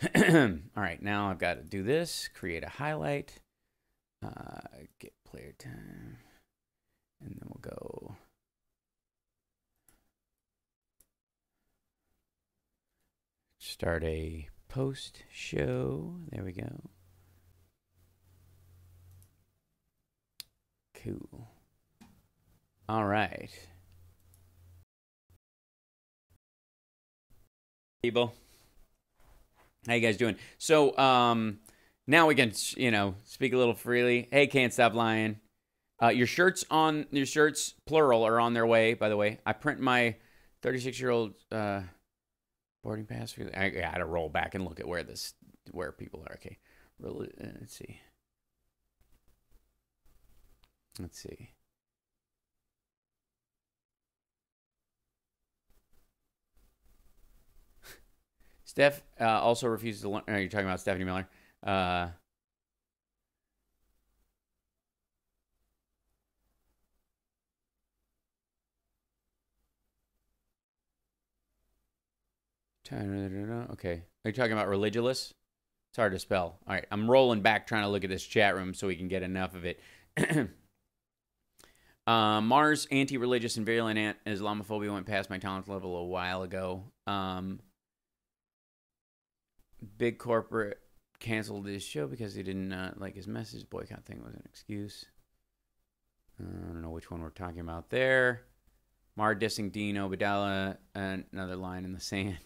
All right, now I've got to do this, create a highlight, get player time, and then we'll go start a post show. There we go. Cool. All right. People, how you guys doing? So, now we can, speak a little freely. Hey, can't stop lying. Your shirts, plural, are on their way, by the way. I print my 36-year-old boarding pass. I got to roll back and look at where people are. Okay. Let's see. Steph also refuses to learn. You're talking about Stephanie Miller. Okay. Are you talking about religious? It's hard to spell. All right. I'm rolling back trying to look at this chat room so we can get enough of it. Mars, anti-religious and virulent Islamophobia went past my tolerance level a while ago. Big corporate canceled his show because he didn't like his message. Boycott thing was an excuse. I don't know which one we're talking about there. Mar dissing Dean Obadala, another line in the sand.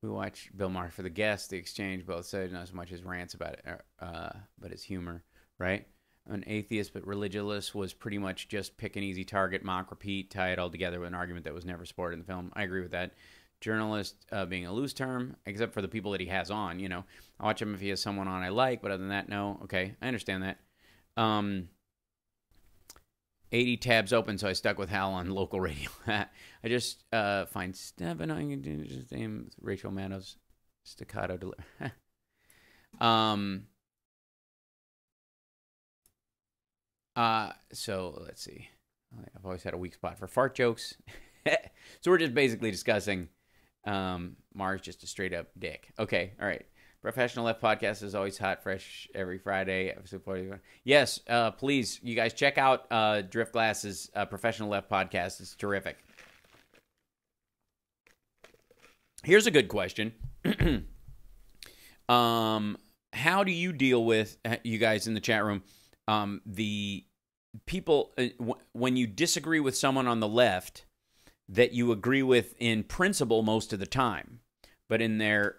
We watch Bill Maher for the guest, the exchange, both sides, not as much as rants about it, but his humor, right? An atheist but religious was pretty much just pick an easy target, mock, repeat, tie it all together with an argument that was never supported in the film. I agree with that. Journalist being a loose term, except for the people that he has on, I watch him if he has someone on I like, but other than that, no. Okay, I understand that. 80 tabs open, so I stuck with Hal on local radio. I just find Steph annoying and do his name, Rachel Maddow's staccato delivery. So let's see. I've always had a weak spot for fart jokes. So we're just basically discussing Mars just a straight up dick. Okay, all right. Professional Left podcast is always hot, fresh every Friday. Yes, please, you guys check out Drift Glass's Professional Left podcast. It's terrific. Here's a good question. How do you deal with, you guys in the chat room, the people, when you disagree with someone on the left that you agree with in principle most of the time, but in their,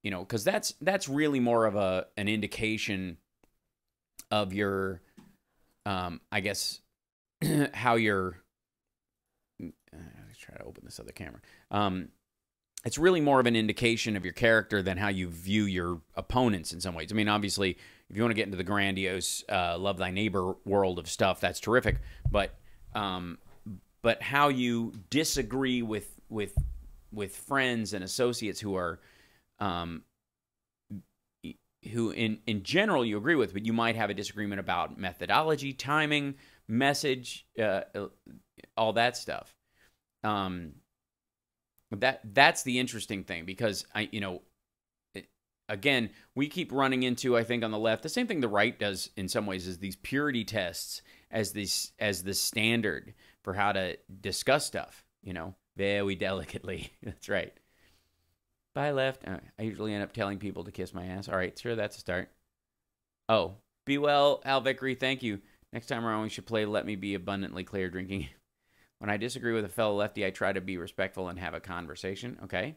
because that's really more of an indication of your, I guess, how you're, let's try to open this other camera. It's really more of an indication of your character than how you view your opponents in some ways. I mean, obviously, if you want to get into the grandiose love thy neighbor world of stuff, that's terrific. But how you disagree with friends and associates who are, who in general you agree with, but you might have a disagreement about methodology, timing, message, all that stuff. That's the interesting thing, because again, we keep running into, I think, on the left, the same thing the right does in some ways, is these purity tests as the standard for how to discuss stuff, very delicately. That's right. Bye, left. I usually end up telling people to kiss my ass. All right, sure, that's a start. Oh, be well, Al Vickery, thank you. Next time around, we should play Let Me Be Abundantly Clear Drinking. When I disagree with a fellow lefty, I try to be respectful and have a conversation. Okay.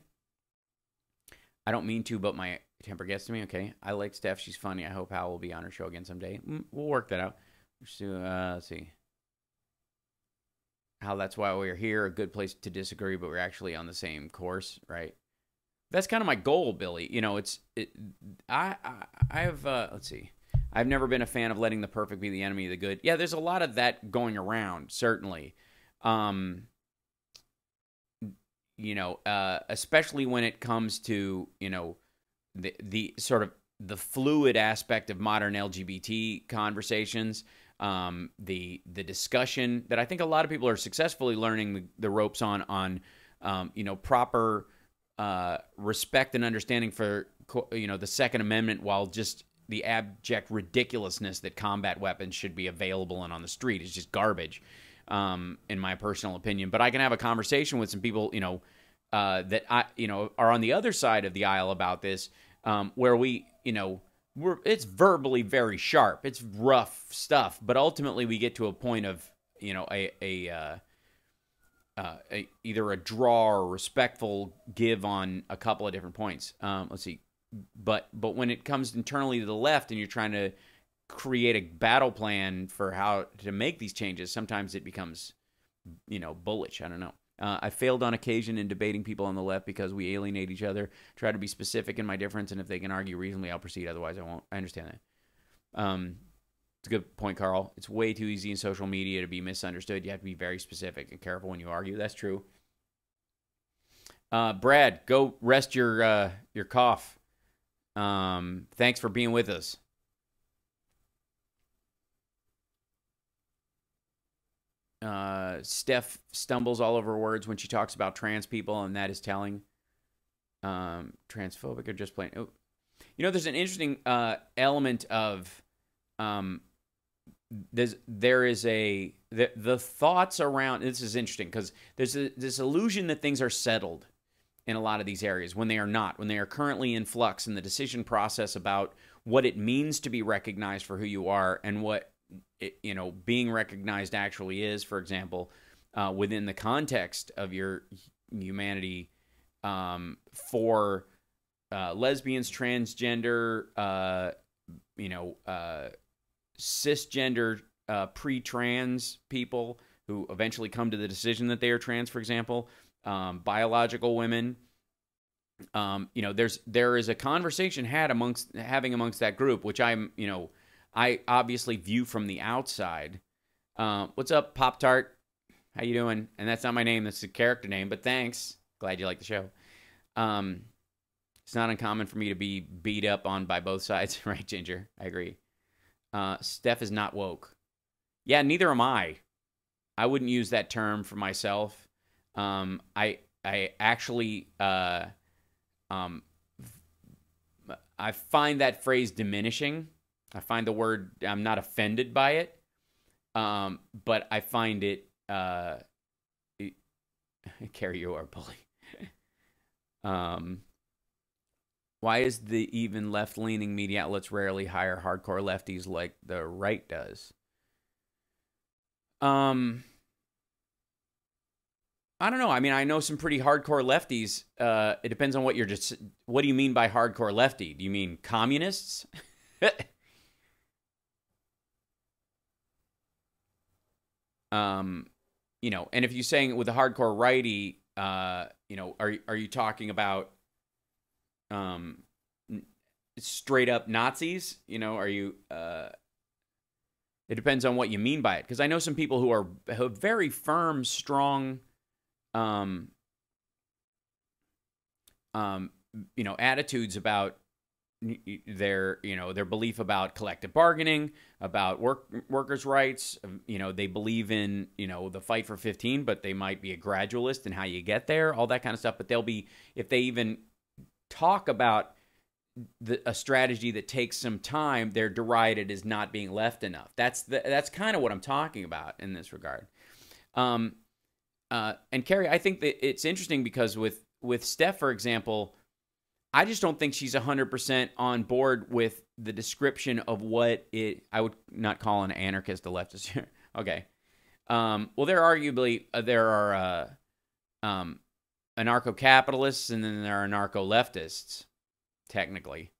I don't mean to, but my temper gets to me. Okay. I like Steph. She's funny. I hope Hal will be on her show again someday. We'll work that out. Let's see. Hal, that's why we're here. A good place to disagree, but we're actually on the same course, right? That's kind of my goal, Billy. Let's see. I've never been a fan of letting the perfect be the enemy of the good. Yeah, there's a lot of that going around, certainly. Especially when it comes to, the sort of the fluid aspect of modern LGBT conversations. the discussion that I think a lot of people are successfully learning the ropes on proper respect and understanding for the Second Amendment, while just the abject ridiculousness that combat weapons should be available and on the street is just garbage, in my personal opinion. But I can have a conversation with some people, that are on the other side of the aisle about this, where it's verbally very sharp. It's rough stuff, but ultimately we get to a point of, either a draw or respectful give on a couple of different points. Let's see. But when it comes internally to the left and you're trying to create a battle plan for how to make these changes, sometimes it becomes, bullish. I don't know. I failed on occasion in debating people on the left because we alienate each other. Try to be specific in my difference, and if they can argue reasonably, I'll proceed. Otherwise, I won't. I understand that. It's a good point, Carl. It's way too easy in social media to be misunderstood. You have to be very specific and careful when you argue. That's true. Brad, go rest your cough. Thanks for being with us. Steph stumbles all over words when she talks about trans people, and that is telling. Transphobic or just plain. Oh. There's an interesting element of there is the thoughts around. This is interesting because there's this illusion that things are settled in a lot of these areas when they are not, when they are currently in flux in the decision process about what it means to be recognized for who you are and what being recognized actually is. For example, within the context of your humanity, for lesbians, transgender, cisgender, pre-trans people who eventually come to the decision that they are trans, for example, biological women. There is a conversation amongst that group, which I obviously view from the outside. What's up, Pop-Tart? How you doing? And that's not my name. That's a character name, but thanks. Glad you like the show. It's not uncommon for me to be beat up on by both sides. Right, Ginger? I agree. Steph is not woke. Yeah, neither am I. I wouldn't use that term for myself. I actually I find that phrase diminishing. I find the word, I'm not offended by it, but I find it, Carrie, you are a bully. Why is the even left-leaning media outlets rarely hire hardcore lefties like the right does? I don't know. I mean, I know some pretty hardcore lefties. It depends on what what do you mean by hardcore lefty? Do you mean communists? And if you're saying it with a hardcore righty, are you talking about straight up Nazis? Are you? It depends on what you mean by it, because I know some people who have very firm, strong, attitudes about their belief about collective bargaining, about workers' rights. They believe in, the fight for 15, but they might be a gradualist in how you get there, all that kind of stuff. But if they even talk about a strategy that takes some time, they're derided as not being left enough. That's kind of what I'm talking about in this regard. And Carrie, I think that it's interesting because with Steph, for example, I just don't think she's 100% on board with the description of I would not call an anarchist a leftist here. Okay. Well, there are anarcho-capitalists, and then there are anarcho-leftists, technically.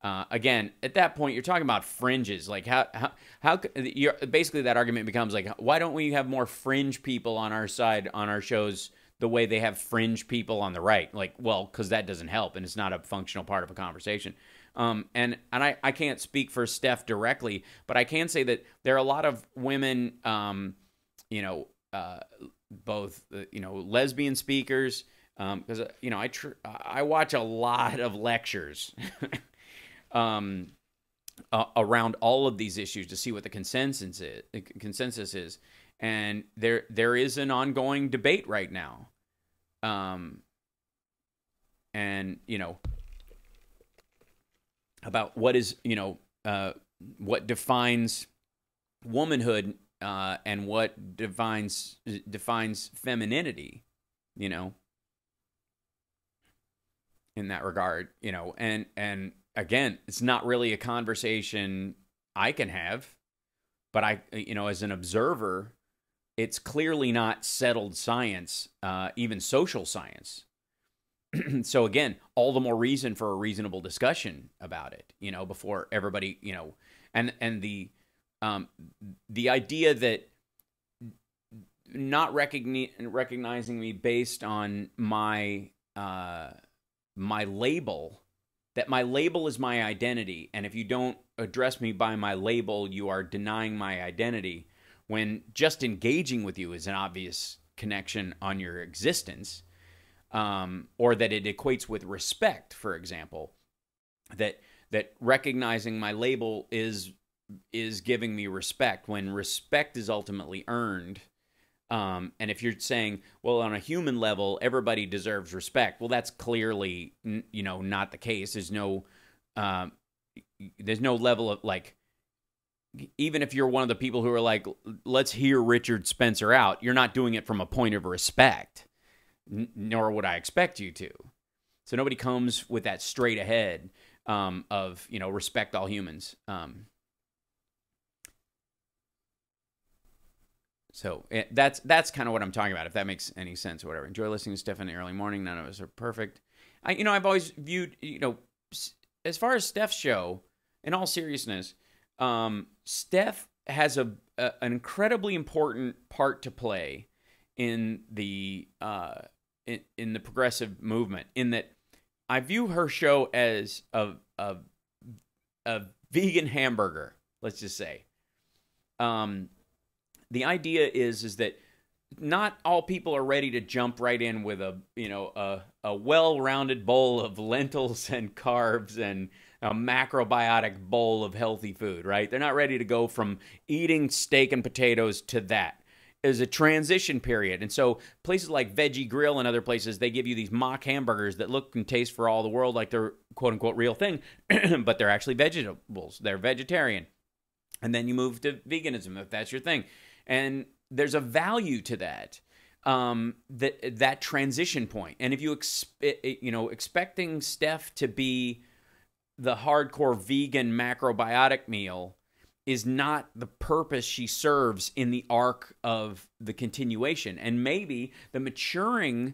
Again, at that point, you're talking about fringes. Like basically that argument becomes like, why don't we have more fringe people on our side, on our shows, the way they have fringe people on the right? Like, well, because that doesn't help, and it's not a functional part of a conversation. And I can't speak for Steph directly, but I can say that there are a lot of women, both lesbian speakers, because I watch a lot of lectures. around all of these issues to see what the consensus is. And there is an ongoing debate right now. And, you know, about what is, you know, what defines womanhood and what defines femininity, you know, in that regard, you know, and again, it's not really a conversation I can have, but I, you know, as an observer, it's clearly not settled science, even social science. So again, all the more reason for a reasonable discussion about it, you know, before everybody, you know, and the idea that not recognizing me based on my my label, that my label is my identity, and if you don't address me by my label, you are denying my identity, when just engaging with you is an obvious connection on your existence. Or that it equates with respect, for example, that recognizing my label is giving me respect, when respect is ultimately earned. And if you're saying, well, on a human level, everybody deserves respect, well, that's clearly, you know, not the case. There's no level of, like, even if you're one of the people who are like, let's hear Richard Spencer out, you're not doing it from a point of respect. Nor would I expect you to. So nobody comes with that straight ahead of, you know, respect all humans. So that's kind of what I'm talking about, if that makes any sense or whatever. Enjoy listening to Steph in the early morning. None of us are perfect. I've always viewed, you know, as far as Steph's show, in all seriousness, Steph has an incredibly important part to play in the in the progressive movement, in that I view her show as a vegan hamburger, let's just say. The idea is that not all people are ready to jump right in with a well-rounded bowl of lentils and carbs and a macrobiotic bowl of healthy food, right? They're not ready to go from eating steak and potatoes to that. Is a transition period. And so places like Veggie Grill and other places, they give you these mock hamburgers that look and taste for all the world like they're quote-unquote real thing, but they're actually vegetables. They're vegetarian. And then you move to veganism, if that's your thing. And there's a value to that, that transition point. And if you expecting Steph to be the hardcore vegan macrobiotic meal is not the purpose she serves in the arc of the continuation. And maybe the maturing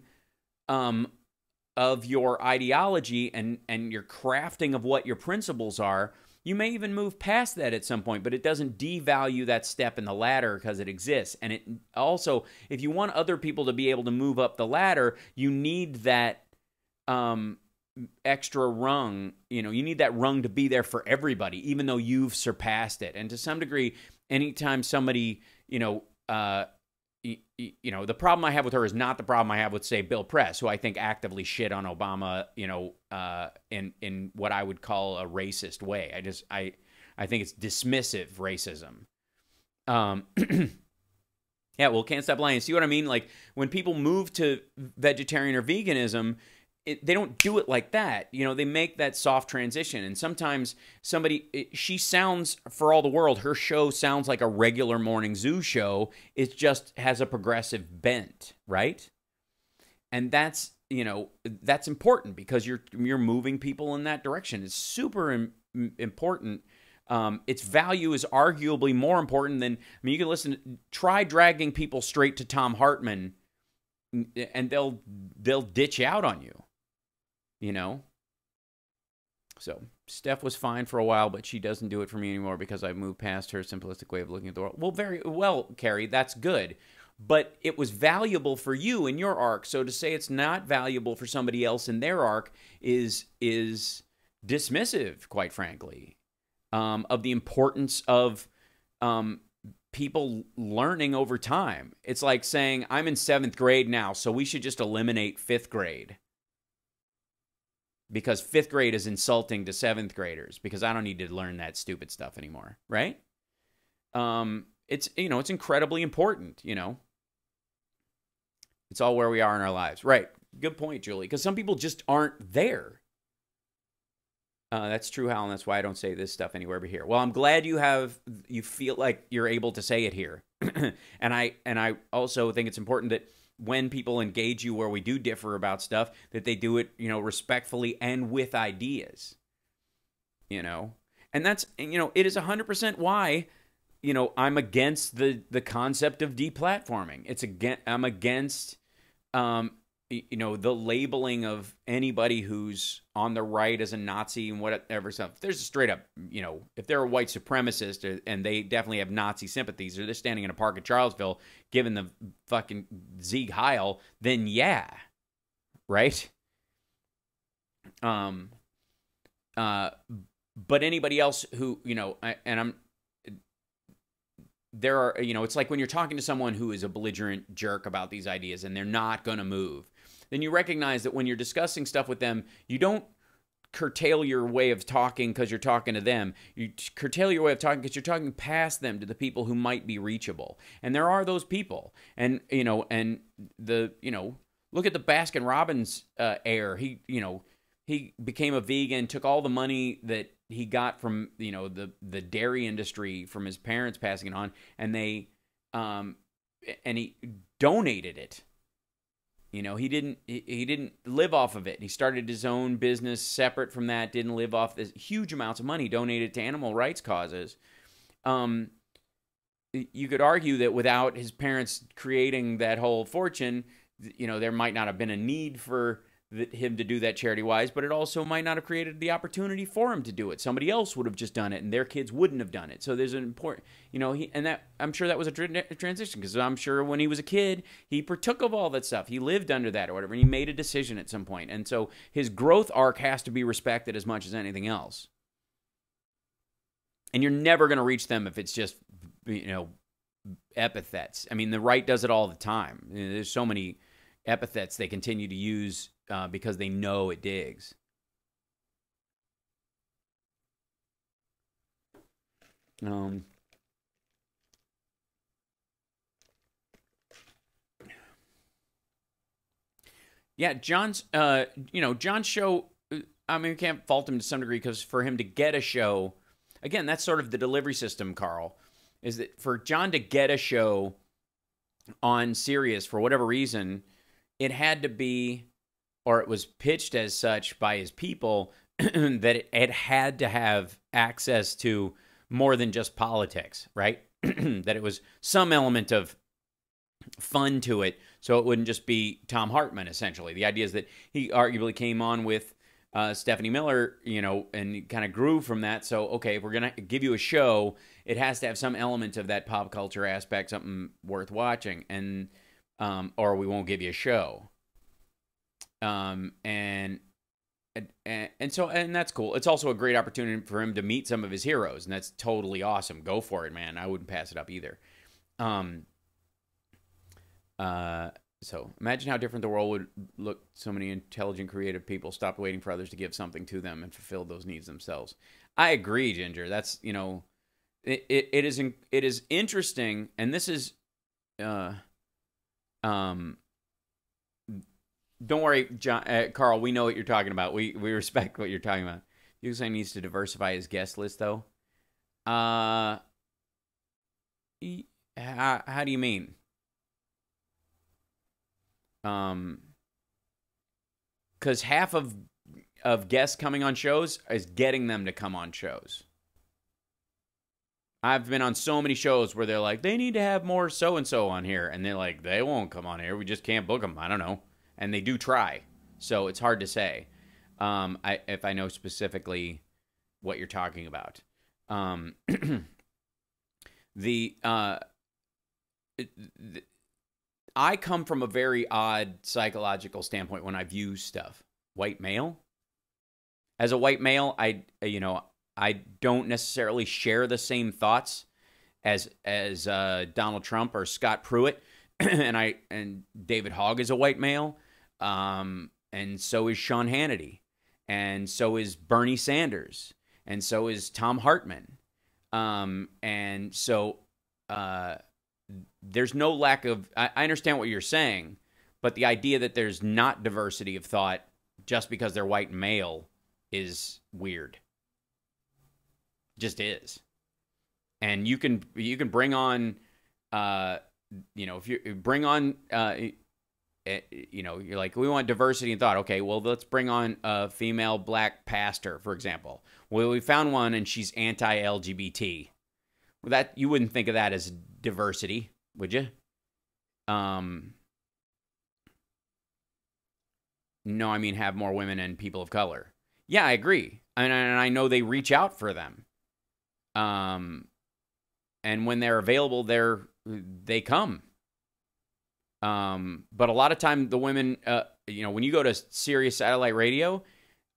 of your ideology and your crafting of what your principles are, you may even move past that at some point, but it doesn't devalue that step in the ladder because it exists. And it also, if you want other people to be able to move up the ladder, you need that extra rung, you need that rung to be there for everybody, even though you've surpassed it. And to some degree, anytime somebody, the problem I have with her is not the problem I have with, say, Bill Press, who I think actively shit on Obama, in what I would call a racist way. I think it's dismissive racism. Yeah, well, can't stop lying. See what I mean? Like, when people move to vegetarian or veganism, they don't do it like that. They make that soft transition. And sometimes she sounds, for all the world, her show sounds like a regular morning zoo show. It just has a progressive bent, right? And that's important because you're moving people in that direction. It's super important. Its value is arguably more important than, you can try dragging people straight to Thom Hartmann and they'll ditch out on you. So Steph was fine for a while, but she doesn't do it for me anymore because I've moved past her simplistic way of looking at the world. Well, very well, Carrie, that's good. But it was valuable for you in your arc. So to say it's not valuable for somebody else in their arc is dismissive, quite frankly, of the importance of people learning over time. It's like saying, I'm in 7th grade now, so we should just eliminate 5th grade. because 5th grade is insulting to 7th graders because I don't need to learn that stupid stuff anymore, right? It's, it's incredibly important, It's all where we are in our lives. Right. Good point, Julie, because some people just aren't there. That's true, Hal, and that's why I don't say this stuff anywhere but here. Well, I'm glad you feel like you're able to say it here. and I also think it's important that when people engage you where we do differ about stuff, that they do it, respectfully and with ideas. And that's, it is 100% why, I'm against the concept of deplatforming. I'm against the labeling of anybody who's on the right as a Nazi and whatever stuff. There's a straight up, if they're a white supremacist and they definitely have Nazi sympathies, or they're standing in a park in Charlottesville giving the fucking Sieg Heil, then yeah, right? But anybody else who, there are, it's like when you're talking to someone who is a belligerent jerk about these ideas and they're not going to move, then you recognize that when you're discussing stuff with them, you don't curtail your way of talking because you're talking to them. You curtail your way of talking because you're talking past them to the people who might be reachable. And there are those people. And, look at the Baskin-Robbins heir. He became a vegan, took all the money that he got from, the dairy industry from his parents passing it on, and he donated it. He didn't live off of it. He started his own business separate from that, didn't live off this huge amounts of money donated to animal rights causes. You could argue that without his parents creating that whole fortune, there might not have been a need for him to do that charity-wise, but it also might not have created the opportunity for him to do it. Somebody else would have just done it, and their kids wouldn't have done it. So there's an important, I'm sure that was a transition, because I'm sure when he was a kid, he partook of all that stuff. He lived under that or whatever, and he made a decision at some point. And so his growth arc has to be respected as much as anything else. And you're never going to reach them if it's just, epithets. I mean, the right does it all the time. There's so many epithets they continue to use because they know it digs. Yeah, John's show, I mean, we can't fault him to some degree, because for him to get a show, again, that's sort of the delivery system, Carl, is that for John to get a show on Sirius, for whatever reason, it had to be, or it was pitched as such by his people, that it had to have access to more than just politics, right? That it was some element of fun to it, so it wouldn't just be Tom Hartman, essentially. The idea is that he arguably came on with Stephanie Miller, and kind of grew from that. So, okay, if we're going to give you a show, it has to have some element of that pop culture aspect, something worth watching, and or we won't give you a show. And that's cool. It's also a great opportunity for him to meet some of his heroes, and that's totally awesome. Go for it, man. I wouldn't pass it up either. So imagine how different the world would look. So many intelligent, creative people stopped waiting for others to give something to them and fulfilled those needs themselves. I agree, Ginger. That's, it is interesting. And this is, don't worry, John, Carl, we know what you're talking about. We respect what you're talking about. USA needs to diversify his guest list, though. How do you mean? Because half of guests coming on shows is getting them to come on shows. I've been on so many shows where they're like, they need to have more so-and-so on here. And they're like, they won't come on here. We just can't book them. I don't know. And they do try. So it's hard to say if I know specifically what you're talking about. I come from a very odd psychological standpoint when I view stuff. White male? As a white male, I don't necessarily share the same thoughts as Donald Trump or Scott Pruitt, and David Hogg is a white male, and so is Sean Hannity. and so is Bernie Sanders, and so is Tom Hartman. And so there's no lack of, I understand what you're saying, but the idea that there's not diversity of thought just because they're white and male is weird. Just is. And you can bring on, if you bring on, you're like, we want diversity in thought. Okay, well, let's bring on a female black pastor, for example. Well, we found one and she's anti-LGBT. Well, that, you wouldn't think of that as diversity, would you? No, I mean have more women and people of color. Yeah, I agree. And I know they reach out for them. And when they're available, they come. But a lot of time the women, when you go to Sirius satellite radio,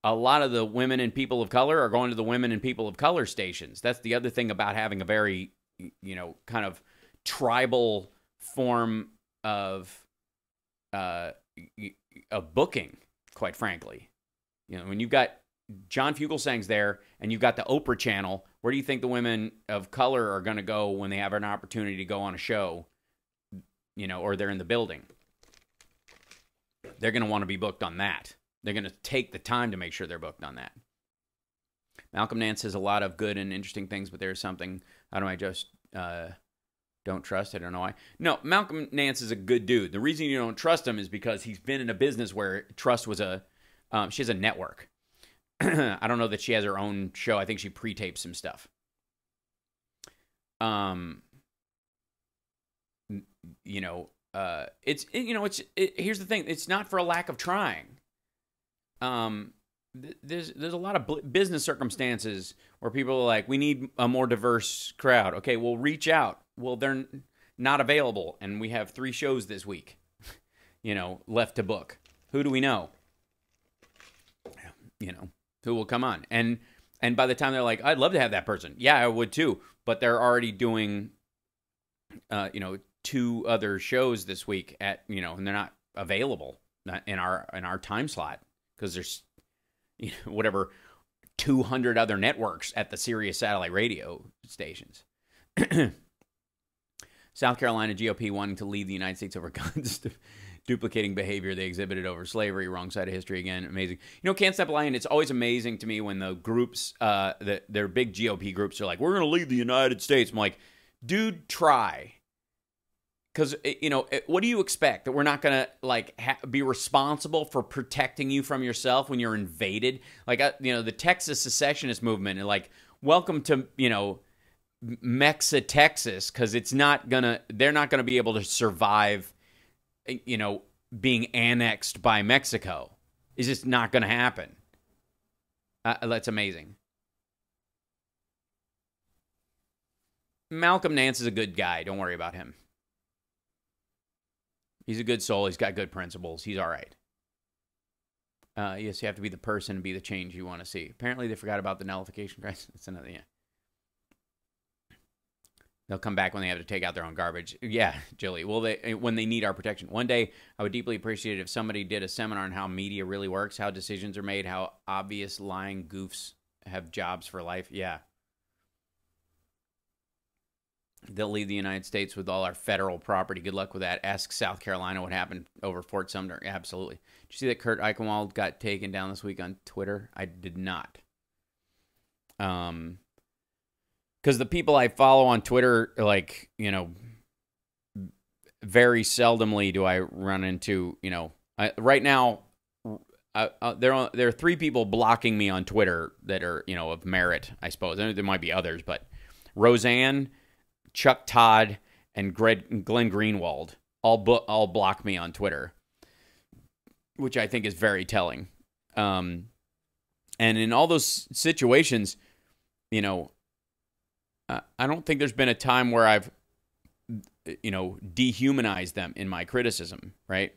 a lot of the women and people of color are going to the women and people of color stations. That's the other thing about having a very, kind of tribal form of booking, quite frankly. When you've got John Fugelsang's there and you've got the Oprah channel, where do you think the women of color are going to go when they have an opportunity to go on a show, or they're in the building? They're going to want to be booked on that. They're going to take the time to make sure they're booked on that. Malcolm Nance says a lot of good and interesting things, but there's something, I just don't trust. I don't know why. No, Malcolm Nance is a good dude. The reason you don't trust him is because he's been in a business where trust was she has a network. I don't know that she has her own show. I think she pre-tapes some stuff. Here's the thing. It's not for a lack of trying. There's a lot of business circumstances where people are like, we need a more diverse crowd. Okay, we'll reach out. Well, they're not available, and we have 3 shows this week, left to book. Who do we know? Who will come on? And by the time they're like, I'd love to have that person. Yeah, I would too. But they're already doing, 2 other shows this week and they're not available in our time slot because there's, whatever, 200 other networks at the Sirius satellite radio stations. South Carolina GOP wanting to lead the United States over guns, duplicating behavior they exhibited over slavery, wrong side of history again. Amazing. Can't stop lying. It's always amazing to me when the groups, their big GOP groups are like, we're going to lead the United States. I'm like, dude, try. Because, what do you expect? That we're not going to, be responsible for protecting you from yourself when you're invaded? The Texas secessionist movement, and welcome to, Mexa, Texas, because they're not going to be able to survive, being annexed by Mexico. It's just not going to happen. That's amazing. Malcolm Nance is a good guy. Don't worry about him. He's a good soul. He's got good principles. He's all right. Yes, you have to be the person and be the change you want to see. Apparently, they forgot about the nullification crisis. That's another, yeah. They'll come back when they have to take out their own garbage. Yeah, Jilly. Well, when they need our protection. One day, I would deeply appreciate it if somebody did a seminar on how media really works, how decisions are made, how obvious lying goofs have jobs for life. Yeah. They'll leave the United States with all our federal property. Good luck with that. Ask South Carolina what happened over Fort Sumter. Absolutely. Did you see that Kurt Eichenwald got taken down this week on Twitter? I did not. Because the people I follow on Twitter, very seldomly do I run into, right now, there are 3 people blocking me on Twitter that are, of merit, I suppose. There might be others, but Roseanne, Chuck Todd, and Glenn Greenwald all block me on Twitter, which I think is very telling. And in all those situations, I don't think there's been a time where I've, dehumanized them in my criticism, right?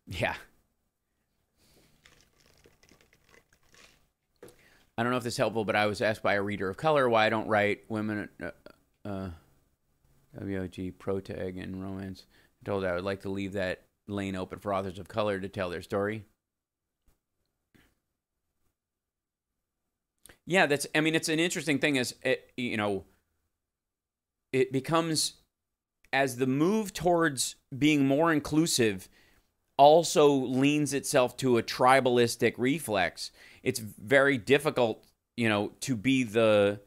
Yeah. I don't know if this is helpful, but I was asked by a reader of color why I don't write women, WOG, protag, and romance. I told her I would like to leave that lane open for authors of color to tell their story. Yeah, it's an interesting thing as it becomes, as the move towards being more inclusive also leans itself to a tribalistic reflex. It's very difficult, to be the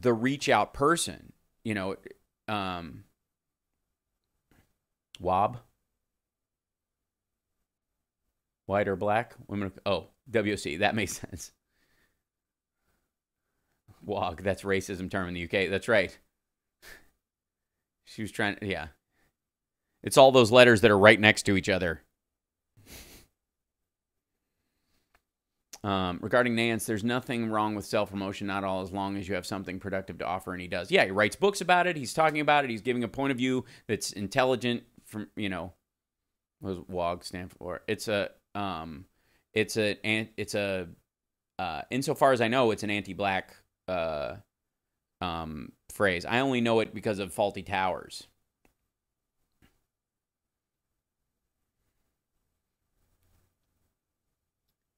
reach out person, WOB, white or black women. Oh, WC, that makes sense. WOG, that's racism term in the UK. That's right. She was trying, yeah. It's all those letters that are right next to each other. Regarding Nance, there's nothing wrong with self-promotion, not all, as long as you have something productive to offer, and he does. Yeah, he writes books about it. He's talking about it. He's giving a point of view that's intelligent. From what does WOG stand for? Insofar as I know, it's an anti-black phrase. I only know it because of Faulty Towers.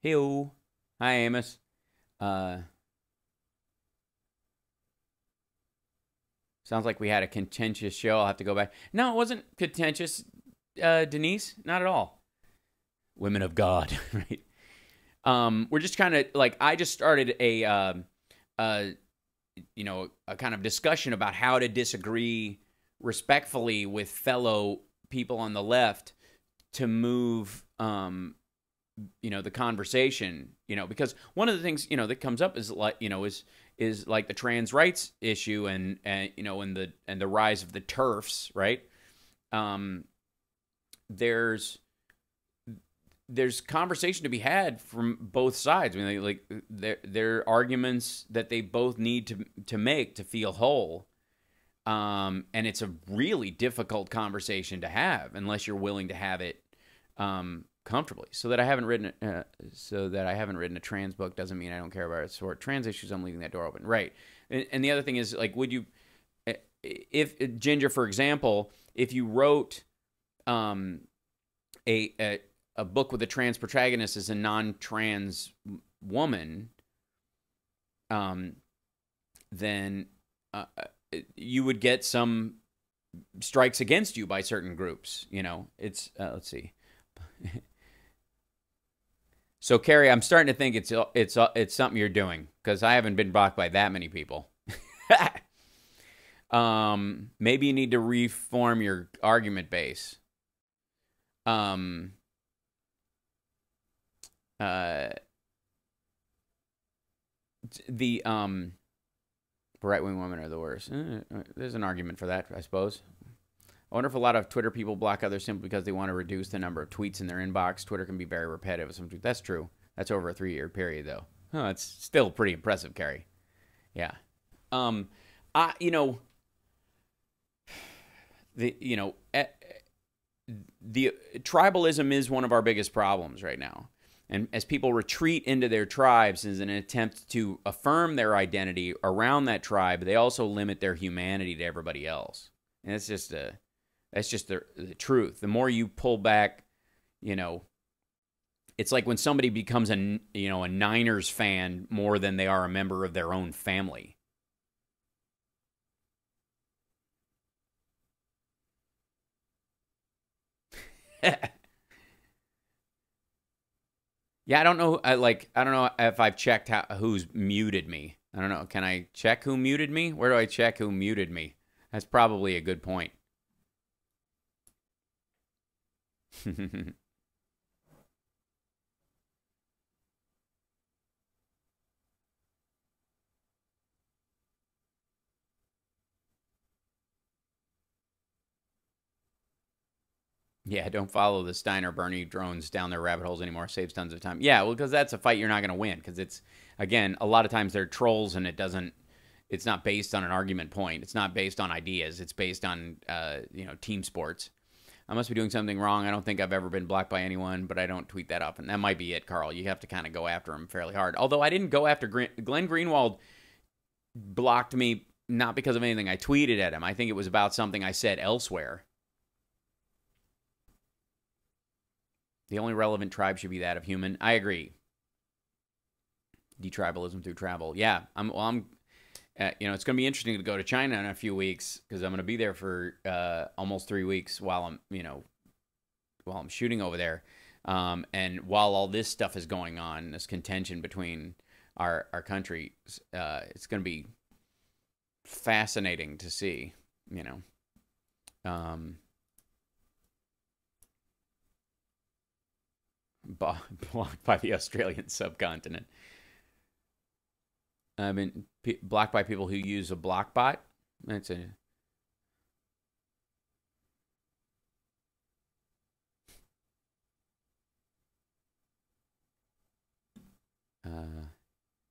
Hey-o. Hi, Amos. Sounds like we had a contentious show. I'll have to go back. No, it wasn't contentious, Denise. Not at all. Women of God, right? We're just kind of like, I just started a kind of discussion about how to disagree respectfully with fellow people on the left to move, the conversation, because one of the things, that comes up is like, is like the trans rights issue and the rise of the TERFs, right? There's conversation to be had from both sides. I mean, like there are arguments that they both need to make to feel whole. And it's a really difficult conversation to have unless you're willing to have it comfortably. So that I haven't written a trans book doesn't mean I don't care about it. So trans issues, I'm leaving that door open, right? And the other thing is, like, would you, if Ginger, for example, if you wrote a book with a trans protagonist as a non-trans woman, then you would get some strikes against you by certain groups. It's let's see. So, Carrie, I'm starting to think it's something you're doing, because I haven't been blocked by that many people. Maybe you need to reform your argument base. The right-wing women are the worst. There's an argument for that, I suppose. I wonder if a lot of Twitter people block others simply because they want to reduce the number of tweets in their inbox. Twitter can be very repetitive. That's true. That's over a 3-year period, though. It's still pretty impressive, Carrie. Yeah. The tribalism is one of our biggest problems right now. And as people retreat into their tribes as an attempt to affirm their identity around that tribe, they also limit their humanity to everybody else. And that's just the truth. The more you pull back, it's like when somebody becomes a Niners fan more than they are a member of their own family. Yeah, I don't know. I don't know if I've checked who's muted me. I don't know. Can I check who muted me? Where do I check who muted me? That's probably a good point. Yeah, don't follow the Steiner Bernie drones down their rabbit holes anymore. Saves tons of time. Yeah, well, because that's a fight you're not going to win. Because it's, again, a lot of times they're trolls, and it's not based on an argument point. It's not based on ideas. It's based on, team sports. I must be doing something wrong. I don't think I've ever been blocked by anyone, but I don't tweet that often. That might be it, Carl. You have to kind of go after him fairly hard. Although I didn't go after Glenn Greenwald blocked me not because of anything I tweeted at him. I think it was about something I said elsewhere. The only relevant tribe should be that of human. I agree. Detribalism through travel. Yeah, it's going to be interesting to go to China in a few weeks because I'm going to be there for almost 3 weeks while I'm shooting over there. And while all this stuff is going on, this contention between our country, it's going to be fascinating to see, blocked by the Australian subcontinent. I mean, blocked by people who use a block bot. That's a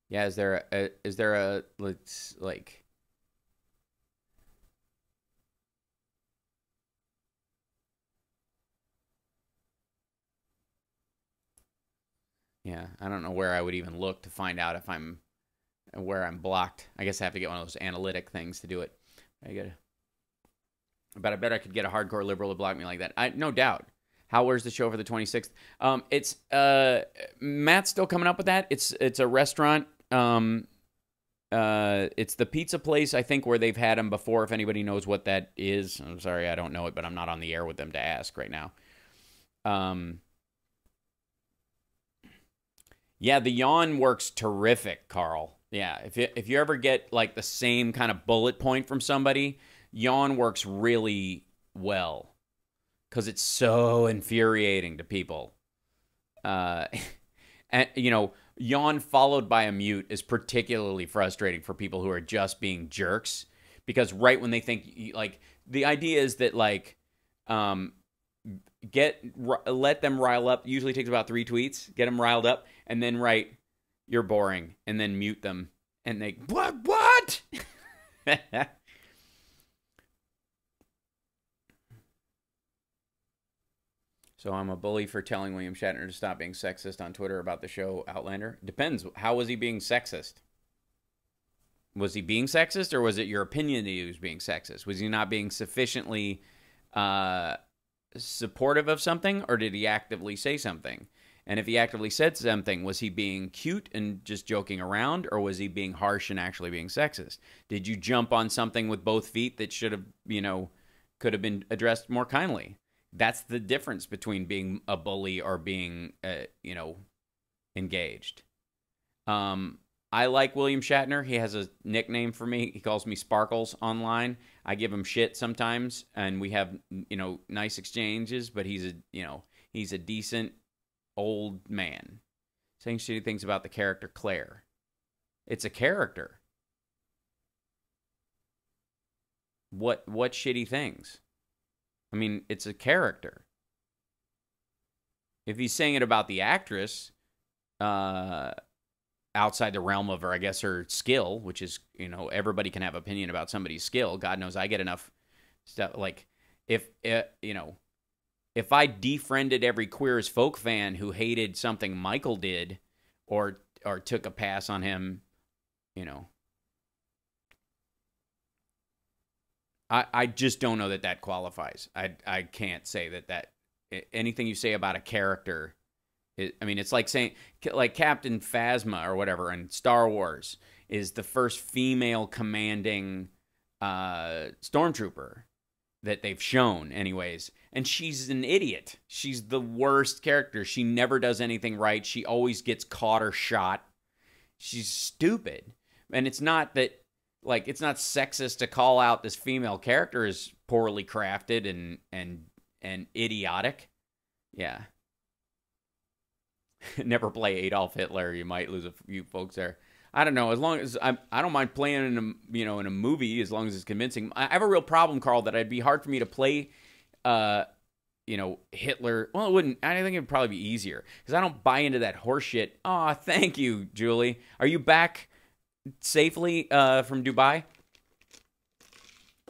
yeah. Is there a let's like yeah? I don't know where I would even look to find out if where I'm blocked. I guess I have to get one of those analytic things to do it. But I bet I could get a hardcore liberal to block me like that. No doubt. Where's the show for the 26th? It's Matt's still coming up with that. It's a restaurant. It's the pizza place, I think, where they've had them before. If anybody knows what that is, I'm sorry, I don't know it, but I'm not on the air with them to ask right now. Yeah, the yawn works terrific, Carl. Yeah, if you ever get like the same kind of bullet point from somebody, yawn works really well because it's so infuriating to people. And yawn followed by a mute is particularly frustrating for people who are just being jerks, because right when they think, like, the idea is that, like, let them rile up. Usually takes about 3 tweets, get them riled up, and then write, "You're boring," and then mute them, and they, what? So I'm a bully for telling William Shatner to stop being sexist on Twitter about the show Outlander. Depends. How was he being sexist? Was he being sexist, or was it your opinion that he was being sexist? Was he not being sufficiently supportive of something, or did he actively say something? And if he actively said something, was he being cute and just joking around, or was he being harsh and actually being sexist? Did you jump on something with both feet that should have, could have been addressed more kindly? That's the difference between being a bully or being, engaged. I like William Shatner. He has a nickname for me. He calls me Sparkles online. I give him shit sometimes, and we have, nice exchanges, but he's a decent old man saying shitty things about the character Claire. It's a character. What shitty things? I mean, it's a character. If he's saying it about the actress, outside the realm of her, I guess, her skill, which is, everybody can have opinion about somebody's skill. God knows I get enough stuff. Like, if I defriended every Queer as Folk fan who hated something Michael did, or took a pass on him, I just don't know that qualifies. I can't say that anything you say about a character, it's like saying, like, Captain Phasma or whatever in Star Wars is the first female commanding stormtrooper that they've shown anyways. And she's an idiot. She's the worst character. She never does anything right. She always gets caught or shot. She's stupid. And it's not that, like, it's not sexist to call out this female character as poorly crafted and idiotic. Yeah. Never play Adolf Hitler. You might lose a few folks there. I don't know. As long as I don't mind playing in a movie, as long as it's convincing. I have a real problem, Carl, that it'd be hard for me to play Hitler. Well, it wouldn't. I think it'd probably be easier because I don't buy into that horseshit. Oh, thank you, Julie. Are you back safely from Dubai?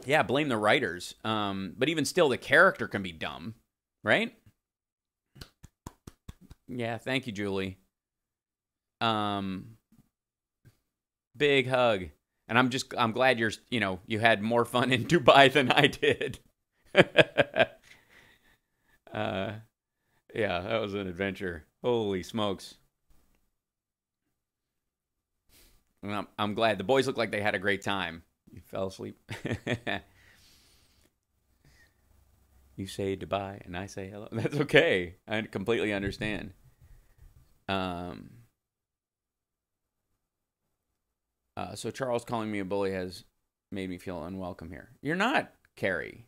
Yeah, blame the writers. But even still, the character can be dumb, right? Yeah, thank you, Julie. Big hug. And I'm glad you had more fun in Dubai than I did. Yeah, that was an adventure. Holy smokes. Well, I'm glad. The boys look like they had a great time. You fell asleep. You say goodbye and I say hello. That's okay. I completely understand. Um, so Charles calling me a bully has made me feel unwelcome here. You're not, Carrie.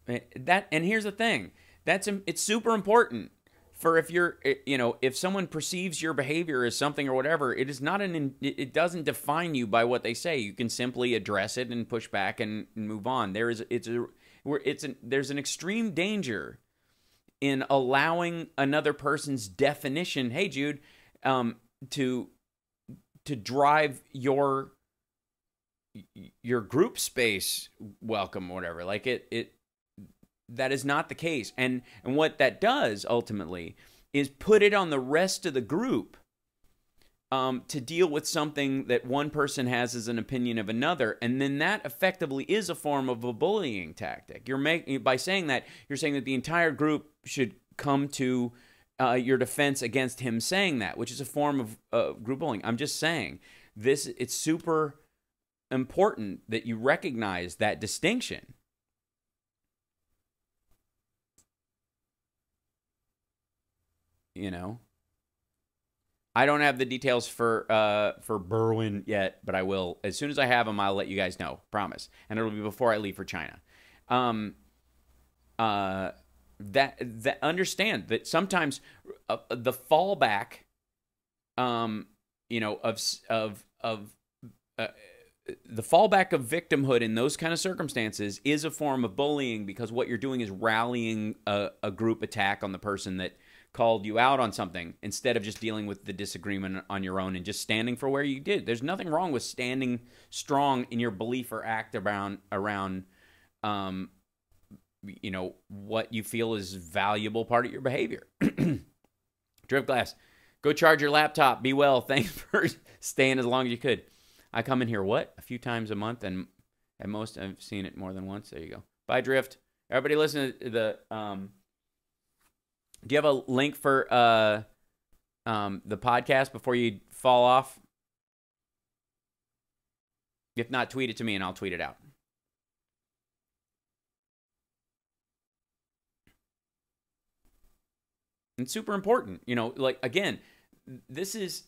And here's the thing. It's super important for if you're, if someone perceives your behavior as something or whatever, it is not it doesn't define you by what they say. You can simply address it and push back and move on. There's an extreme danger in allowing another person's definition, hey Jude, to drive your group space welcome, whatever. Like that is not the case. And what that does ultimately is put it on the rest of the group to deal with something that one person has as an opinion of another. And then that effectively is a form of a bullying tactic. By saying that, you're saying that the entire group should come to your defense against him saying that, which is a form of group bullying. I'm just saying it's super important that you recognize that distinction. I don't have the details for Berwyn yet, but I will. As soon as I have them, I'll let you guys know. Promise. And it'll be before I leave for China. That understand that sometimes the fallback, the fallback of victimhood in those kind of circumstances is a form of bullying, because what you're doing is rallying a group attack on the person that called you out on something, instead of just dealing with the disagreement on your own and just standing for where you did. There's nothing wrong with standing strong in your belief or act around what you feel is valuable part of your behavior. Drip glass. Go charge your laptop. Be well. Thanks for staying as long as you could. I come in here, a few times a month, and at most I've seen it more than once. There you go. Bye, Drift. Everybody listen to the... do you have a link for the podcast before you fall off? If not, tweet it to me and I'll tweet it out. It's super important. Again, this is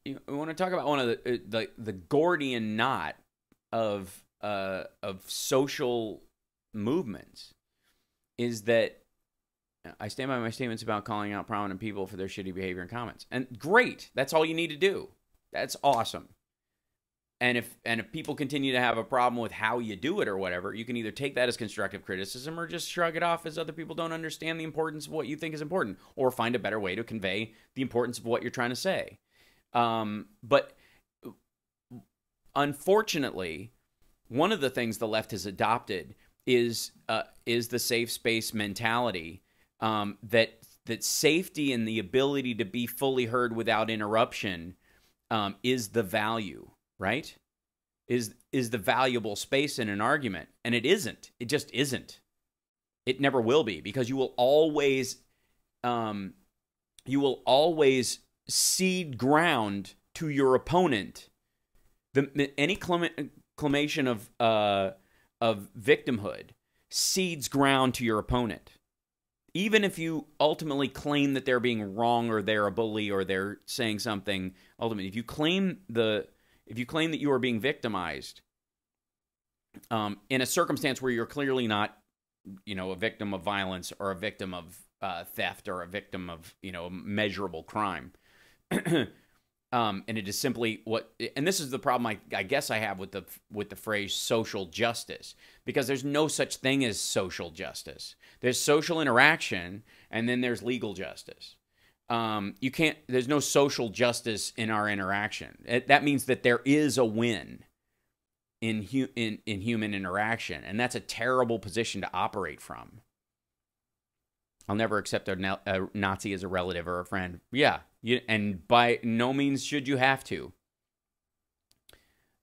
you want to talk about one of the Gordian knot of social movements, is that I stand by my statements about calling out prominent people for their shitty behavior and comments. And great, that's all you need to do. That's awesome. And if people continue to have a problem with how you do it or whatever, you can either take that as constructive criticism or just shrug it off as other people don't understand the importance of what you think is important, or find a better way to convey the importance of what you're trying to say. But unfortunately, one of the things the left has adopted is the safe space mentality, that safety and the ability to be fully heard without interruption is the value, right? Is the valuable space in an argument. And it isn't. It just isn't. It never will be, because you will always cede ground to your opponent. Any claimation of victimhood cedes ground to your opponent. Even if you ultimately claim that they're being wrong, or they're a bully, or they're saying something, ultimately, if you claim that you are being victimized, in a circumstance where you're clearly not, a victim of violence, or a victim of theft, or a victim of, measurable crime, and it is simply and this is the problem I guess I have with the phrase social justice, because there's no such thing as social justice. There's social interaction, and then there's legal justice. There's no social justice in our interaction. That means that there is a win in human interaction, and that's a terrible position to operate from. I'll never accept a Nazi as a relative or a friend. Yeah, and by no means should you have to.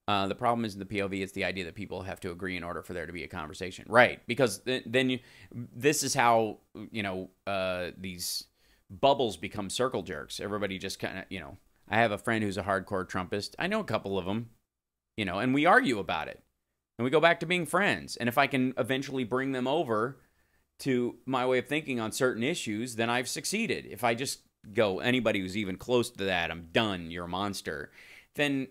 The problem isn't the POV; it's the idea that people have to agree in order for there to be a conversation, right? Because then this is how these bubbles become circle jerks. Everybody just kind of I have a friend who's a hardcore Trumpist. I know a couple of them, and we argue about it, and we go back to being friends. And if I can eventually bring them over to my way of thinking on certain issues, then I've succeeded. If I just go, anybody who's even close to that, I'm done. You're a monster. Then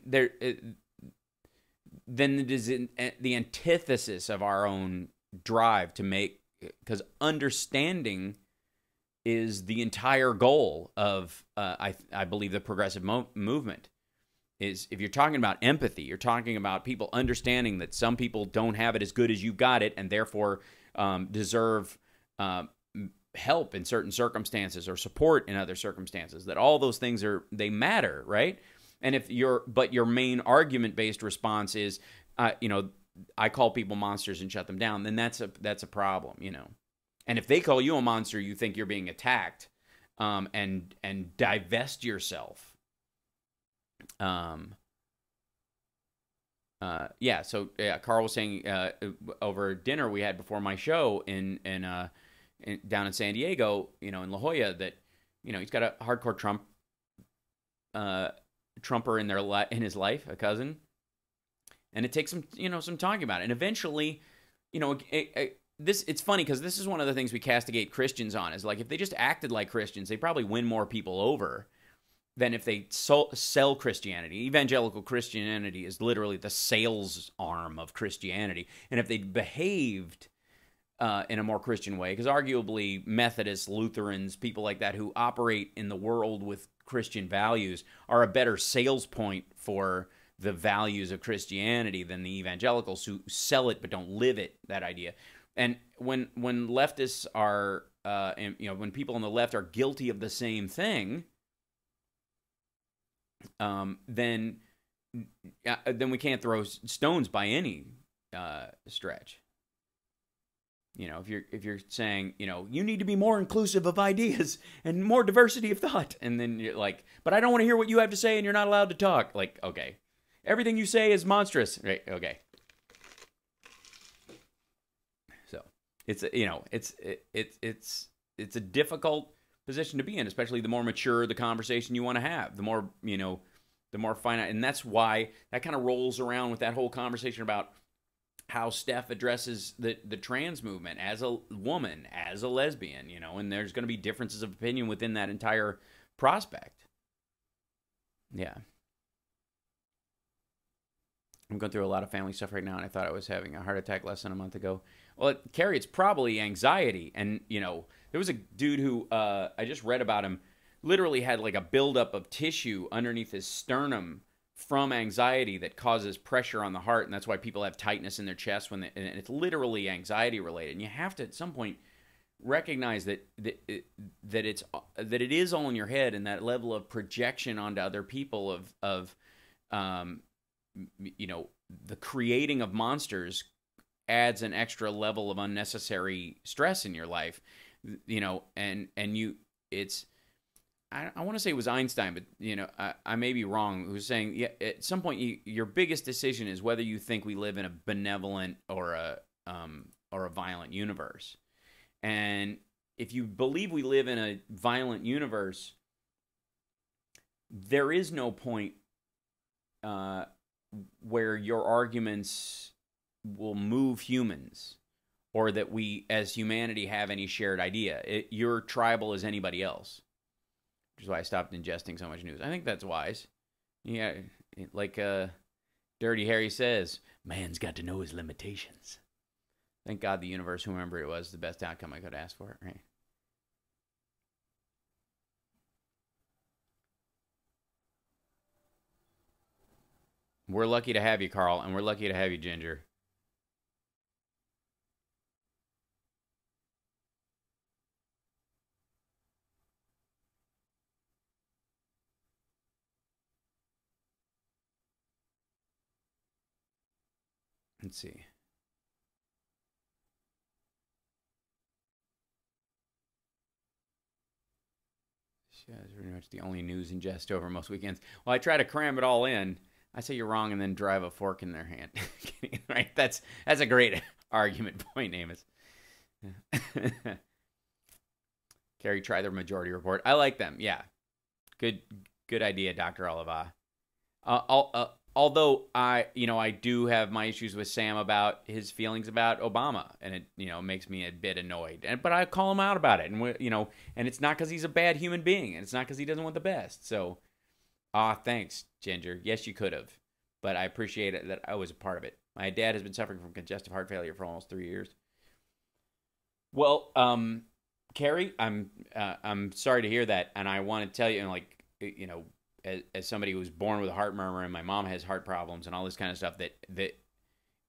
then it is the antithesis of our own drive to make, because understanding is the entire goal of, I believe, the progressive movement. Is if you're talking about empathy, you're talking about people understanding that some people don't have it as good as you got it, and therefore deserve help in certain circumstances or support in other circumstances. That all those things they matter, right? And if your main argument-based response is, I call people monsters and shut them down, then that's a problem, And if they call you a monster, you think you're being attacked, and divest yourself. Carl was saying over dinner we had before my show down in San Diego, in La Jolla, that he's got a hardcore Trumper in his life, a cousin, and it takes some talking about it, and eventually, it's funny because this is one of the things we castigate Christians on, is like if they just acted like Christians, they probably win more people over than if they sell Christianity. Evangelical Christianity is literally the sales arm of Christianity, and if they behaved in a more Christian way, because arguably Methodists, Lutherans, people like that who operate in the world with Christian values are a better sales point for the values of Christianity than the evangelicals who sell it but don't live it, that idea. And when leftists are, when people on the left are guilty of the same thing, then we can't throw stones by any stretch. If you're saying, you need to be more inclusive of ideas and more diversity of thought, and then you're like, but I don't want to hear what you have to say, and you're not allowed to talk. Like, okay, everything you say is monstrous, right? Okay. So it's a difficult position to be in, especially the more mature the conversation you want to have, the more finite, and that's why that kind of rolls around with that whole conversation about how Steph addresses the trans movement as a woman, as a lesbian, and there's going to be differences of opinion within that entire prospect. Yeah. I'm going through a lot of family stuff right now, and I thought I was having a heart attack less than a month ago. Well, Carrie, it's probably anxiety. And, there was a dude who, I just read about him, literally had like a buildup of tissue underneath his sternum from anxiety that causes pressure on the heart, and that's why people have tightness in their chest and it's literally anxiety related. And you have to at some point recognize that it is all in your head, and that level of projection onto other people of the creating of monsters adds an extra level of unnecessary stress in your life, I want to say it was Einstein, but I may be wrong, who was saying, at some point your biggest decision is whether you think we live in a benevolent or a violent universe. And if you believe we live in a violent universe, there is no point where your arguments will move humans, or that we as humanity have any shared idea. You're tribal as anybody else. Which is why I stopped ingesting so much news. I think that's wise. Yeah, like Dirty Harry says, man's got to know his limitations. Thank God the universe, whomever it was, the best outcome I could ask for, right? We're lucky to have you, Carl, and we're lucky to have you, Ginger. Let's see. Yeah, it's pretty much the only news ingest over most weekends. Well, I try to cram it all in. I say you're wrong and then drive a fork in their hand. Right? That's a great argument point, Amos. Carrie, try their majority report. I like them. Yeah. Good idea, Dr. Oliva. Although I do have my issues with Sam about his feelings about Obama, and it makes me a bit annoyed. But I call him out about it, and and it's not because he's a bad human being, and it's not because he doesn't want the best. So, thanks, Ginger. Yes, you could have, but I appreciate it that I was a part of it. My dad has been suffering from congestive heart failure for almost 3 years. Well, Carrie, I'm sorry to hear that, and I want to tell you, as somebody who was born with a heart murmur, and my mom has heart problems and all this kind of stuff, that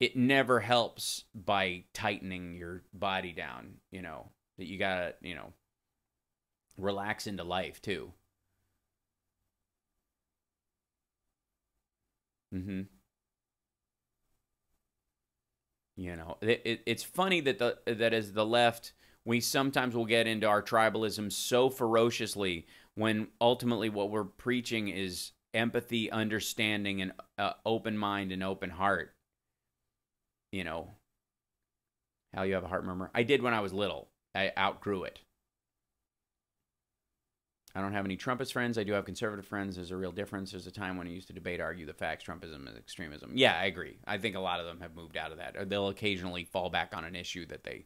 it never helps by tightening your body down. That you gotta relax into life too. Mm-hmm. It's funny that that as the left, we sometimes will get into our tribalism so ferociously when ultimately what we're preaching is empathy, understanding, and open mind and open heart. How you have a heart murmur. I did when I was little. I outgrew it. I don't have any Trumpist friends. I do have conservative friends. There's a real difference. There's a time when I used to debate, argue the facts, Trumpism is extremism. Yeah, I agree. I think a lot of them have moved out of that. Or they'll occasionally fall back on an issue that they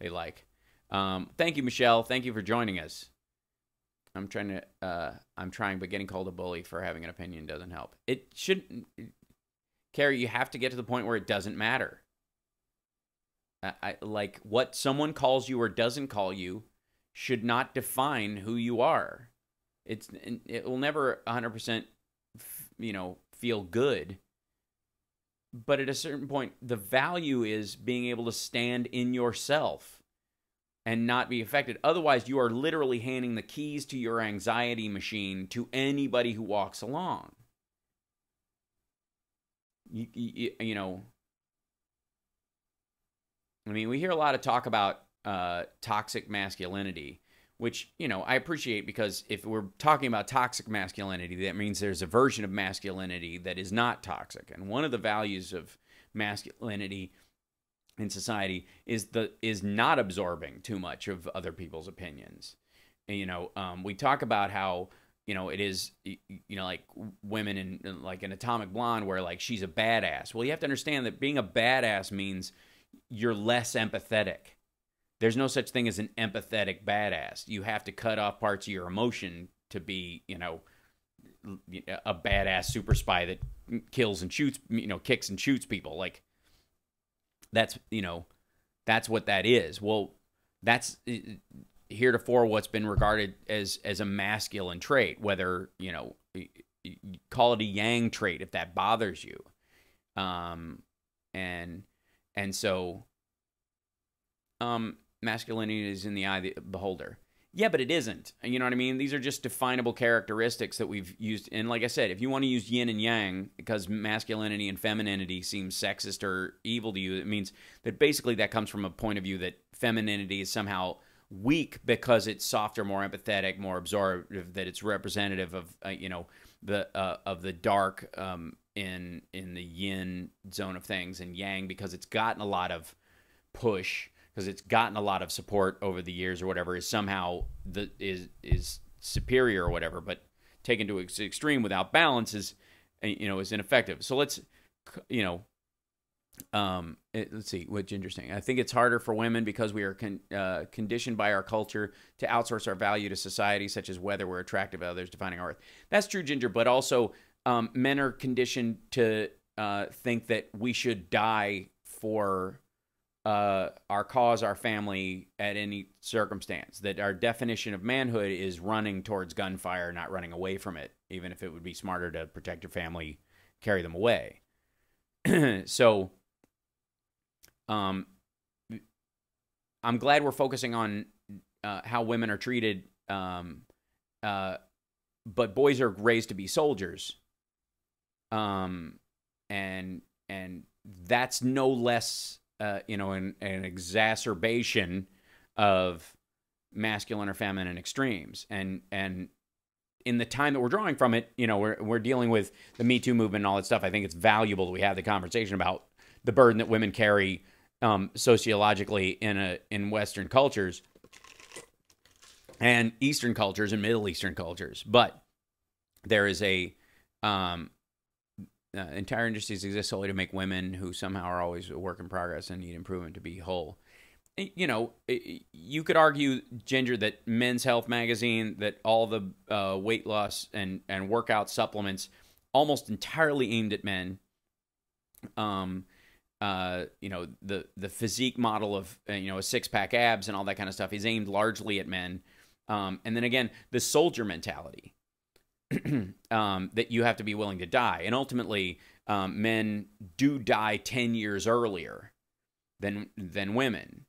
like. Thank you, Michelle. Thank you for joining us. I'm trying, but getting called a bully for having an opinion doesn't help. It shouldn't. Carrie, you have to get to the point where it doesn't matter. Like what someone calls you or doesn't call you should not define who you are. It will never 100%, feel good. But at a certain point, the value is being able to stand in yourself and not be affected. Otherwise, you are literally handing the keys to your anxiety machine to anybody who walks along. We hear a lot of talk about toxic masculinity, which, I appreciate, because if we're talking about toxic masculinity, that means there's a version of masculinity that is not toxic. And one of the values of masculinity in society is not absorbing too much of other people's opinions. And, we talk about how, it is, like women in like an Atomic Blonde where like she's a badass. Well, you have to understand that being a badass means you're less empathetic. There's no such thing as an empathetic badass. You have to cut off parts of your emotion to be, a badass super spy that kills and shoots, kicks and shoots people. Like that's what that is. Well, that's heretofore what's been regarded as a masculine trait, whether, call it a yang trait if that bothers you. And so, masculinity is in the eye of the beholder. Yeah, but it isn't. You know what I mean? These are just definable characteristics that we've used. And like I said, if you want to use yin and yang because masculinity and femininity seems sexist or evil to you, it means that basically that comes from a point of view that femininity is somehow weak because it's softer, more empathetic, more absorptive, that it's representative of, the dark in the yin zone of things, and yang because it's gotten a lot of push, because it's gotten a lot of support over the years or whatever, is somehow is superior or whatever. But taken to its extreme without balance is ineffective. So let's see what's interesting. I think it's harder for women because we are conditioned by our culture to outsource our value to society, such as whether we're attractive to others defining our worth. That's true, Ginger, but also men are conditioned to think that we should die for our cause, our family, at any circumstance. That our definition of manhood is running towards gunfire, not running away from it, even if it would be smarter to protect your family, carry them away. So, I'm glad we're focusing on how women are treated, but boys are raised to be soldiers, and that's no less, an exacerbation of masculine or feminine extremes, and in the time that we're drawing from it, you know, we're dealing with the Me Too movement and all that stuff. I think it's valuable that we have the conversation about the burden that women carry sociologically in Western cultures and Eastern cultures and Middle Eastern cultures. But there is a entire industries exist solely to make women who somehow are always a work in progress and need improvement to be whole. You know, you could argue, Ginger, that Men's Health magazine, that all the weight loss and workout supplements almost entirely aimed at men. You know, the physique model of, you know, a six-pack abs and all that kind of stuff is aimed largely at men. And then again, the soldier mentality that you have to be willing to die. And ultimately, men do die 10 years earlier than women.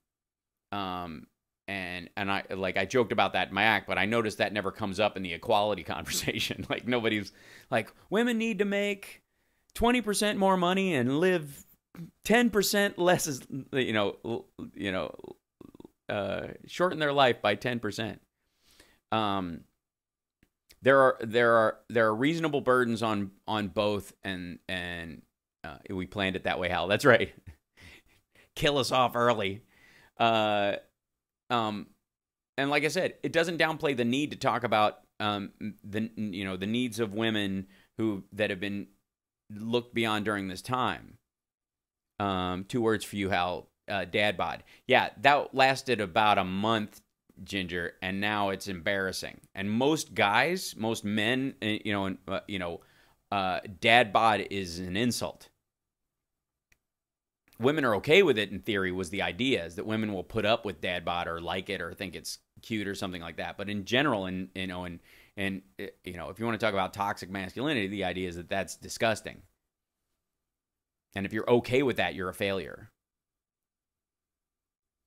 And I joked about that in my act, but I noticed that never comes up in the equality conversation. Like, nobody's like, women need to make 20% more money and live 10% less, shorten their life by 10%. There are reasonable burdens on both, and we planned it that way, Hal. That's right. Kill us off early. And like I said, it doesn't downplay the need to talk about the needs of women that have been looked beyond during this time. 2 words for you, Hal. Dad bod. Yeah, that lasted about a month, Ginger, and now it's embarrassing. And most guys, most men, dad bod is an insult. Women are okay with it in theory, was the idea, is that women will put up with dad bod or like it or think it's cute or something like that. But in general, if you want to talk about toxic masculinity, the idea is that that's disgusting. And if you're okay with that, you're a failure.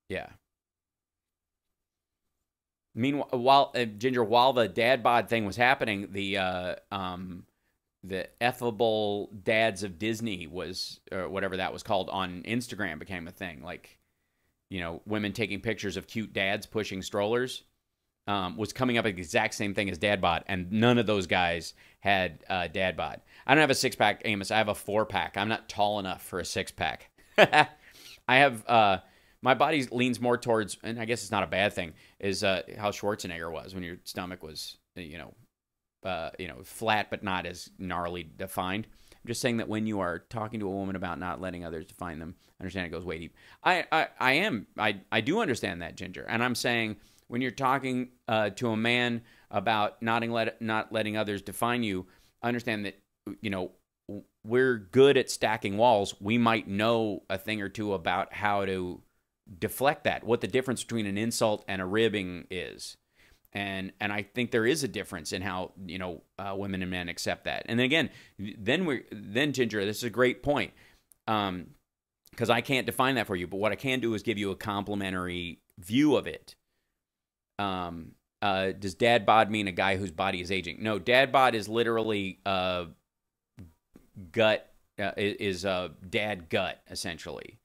Yeah. Meanwhile, Ginger, while the dad bod thing was happening, the Effable Dads of Disney was, or whatever that was called, on Instagram became a thing. Like, women taking pictures of cute dads pushing strollers was coming up with the exact same thing as dad bod, and none of those guys had dad bod. I don't have a six-pack, Amos. I have a 4-pack. I'm not tall enough for a 6-pack. I have my body leans more towards, and I guess it's not a bad thing, is how Schwarzenegger was when your stomach was, flat but not as gnarly defined. I'm just saying that when you are talking to a woman about not letting others define them, I understand it goes way deep. I do understand that, Ginger, and I'm saying when you're talking to a man about not letting others define you, I understand that we're good at stacking walls. We might know a thing or two about how to deflect that, what the difference between an insult and a ribbing is. And I think there is a difference in how, women and men accept that. And then again, then Ginger, this is a great point. Because I can't define that for you, but what I can do is give you a complimentary view of it. Does dad bod mean a guy whose body is aging? No, dad bod is literally gut, is dad gut, essentially.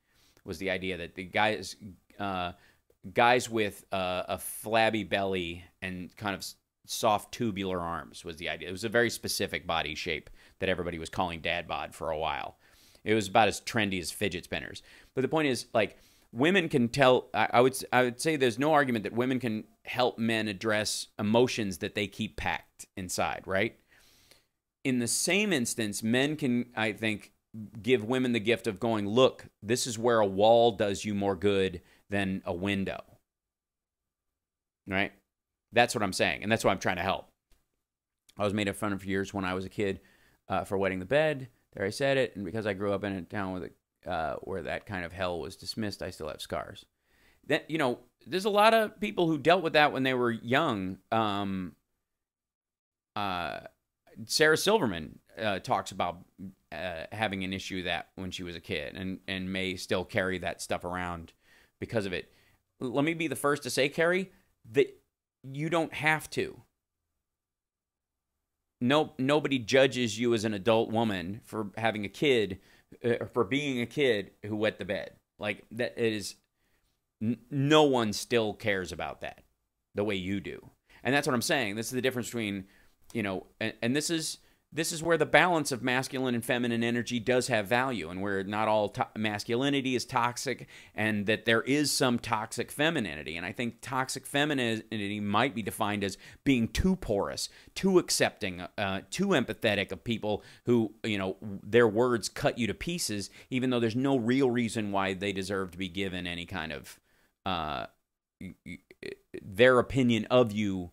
Was the idea that the guys with a flabby belly and kind of soft tubular arms was the idea. It was a very specific body shape that everybody was calling dad bod for a while. It was about as trendy as fidget spinners. But the point is, like, women can tell. I would say there's no argument that women can help men address emotions that they keep packed inside, right? In the same instance, men can, I think, give women the gift of going, look, this is where a wall does you more good than a window. Right? That's what I'm saying, and that's why I'm trying to help. I was made fun of for years when I was a kid for wetting the bed. There I said it, and because I grew up in a town where that kind of hell was dismissed, I still have scars. That, there's a lot of people who dealt with that when they were young. Sarah Silverman talks about having an issue that when she was a kid and may still carry that stuff around because of it. Let me be the first to say, Carrie, that you don't have to. Nobody judges you as an adult woman for having a kid, for being a kid who wet the bed. Like, that is, no one still cares about that the way you do. And that's what I'm saying. This is the difference between and this is where the balance of masculine and feminine energy does have value, and where not all masculinity is toxic, and that there is some toxic femininity. And I think toxic femininity might be defined as being too porous, too accepting, too empathetic of people who, their words cut you to pieces, even though there's no real reason why they deserve to be given any kind of their opinion of you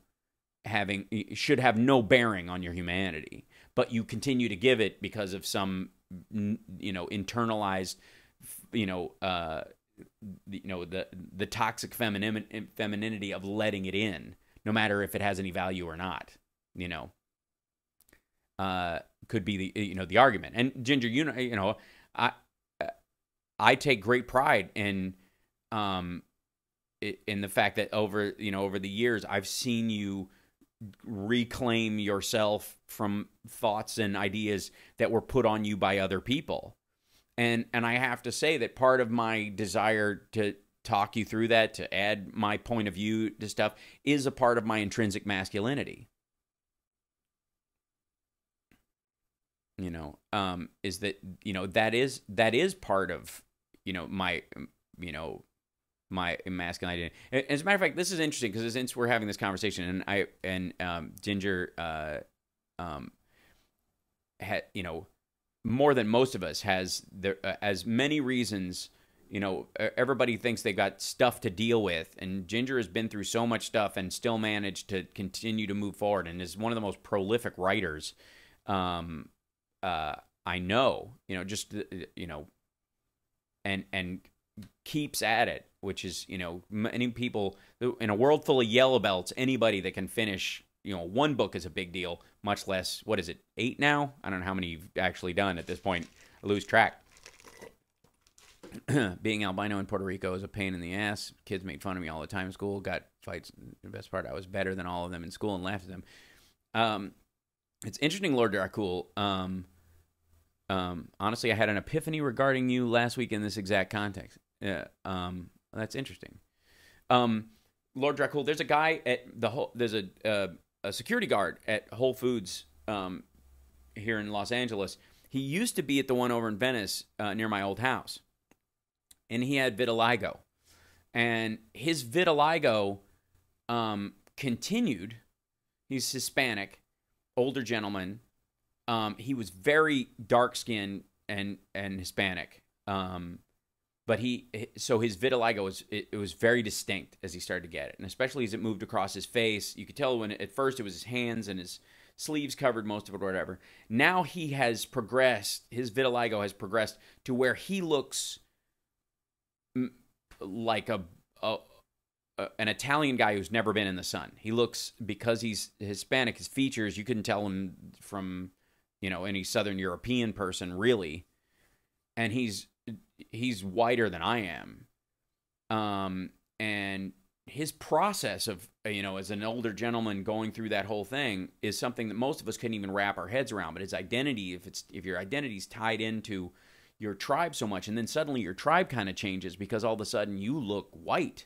should have no bearing on your humanity. But you continue to give it because of some, internalized, the toxic femininity of letting it in, no matter if it has any value or not. Could be the argument. And Ginger, I take great pride in the fact that over the years I've seen you reclaim yourself from thoughts and ideas that were put on you by other people. And I have to say that part of my desire to talk you through that, to add my point of view to stuff, is a part of my intrinsic masculinity. Is that, that is part of, my masculine identity. As a matter of fact, this is interesting because since we're having this conversation, and Ginger had, more than most of us, has as many reasons. Everybody thinks they got stuff to deal with, and Ginger has been through so much stuff and still managed to continue to move forward, and is one of the most prolific writers I know. And keeps at it, which is, many people in a world full of yellow belts, anybody that can finish, one book is a big deal, much less, what is it, 8 now? I don't know how many you've actually done at this point. I lose track. Being albino in Puerto Rico is a pain in the ass. Kids made fun of me all the time in school, got fights. The best part, I was better than all of them in school and laughed at them. It's interesting, Lord Dracul. Honestly, I had an epiphany regarding you last week in this exact context. That's interesting. Lord Dracul, there's a guy at there's a security guard at Whole Foods here in Los Angeles. He used to be at the one over in Venice near my old house, and he had vitiligo, and his vitiligo continued. He's Hispanic, older gentleman. He was very dark-skinned and Hispanic. But so his vitiligo was very distinct as he started to get it. And especially as it moved across his face, you could tell when at first it was his hands and his sleeves covered most of it or whatever. Now he has progressed, his vitiligo has progressed to where he looks like an Italian guy who's never been in the sun. He looks, because he's Hispanic, his features, you couldn't tell him from, any Southern European person, really. And he's whiter than I am. And his process of, as an older gentleman going through that whole thing is something that most of us couldn't even wrap our heads around. But his identity, if your identity's tied into your tribe so much, and then suddenly your tribe kind of changes because all of a sudden you look white.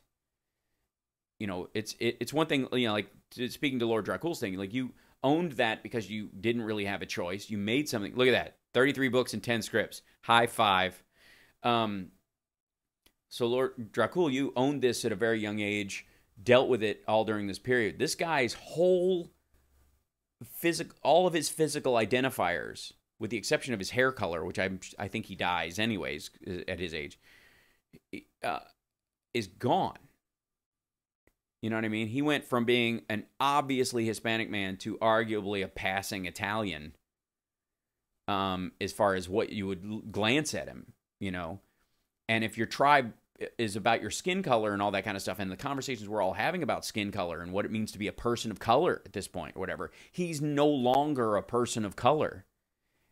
It's one thing, like speaking to Lord Dracul's thing, like you owned that because you didn't really have a choice. You made something. Look at that. 33 books and 10 scripts. High five. So Lord Dracul, you owned this at a very young age, dealt with it all during this period. This guy's whole all of his physical identifiers, with the exception of his hair color, which I think he dyes anyways at his age, is gone. You know what I mean? He went from being an obviously Hispanic man to arguably a passing Italian, as far as what you would glance at him, And if your tribe is about your skin color and all that kind of stuff, and the conversations we're all having about skin color and what it means to be a person of color at this point, or whatever, he's no longer a person of color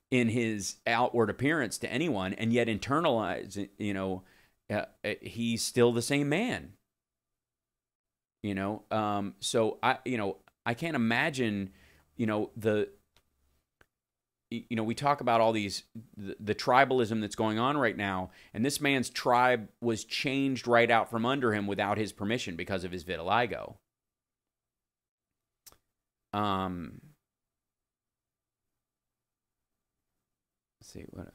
in his outward appearance to anyone, and yet internalized, he's still the same man. So I can't imagine, we talk about all these, the tribalism that's going on right now, and this man's tribe was changed right out from under him without his permission because of his vitiligo. let's see what.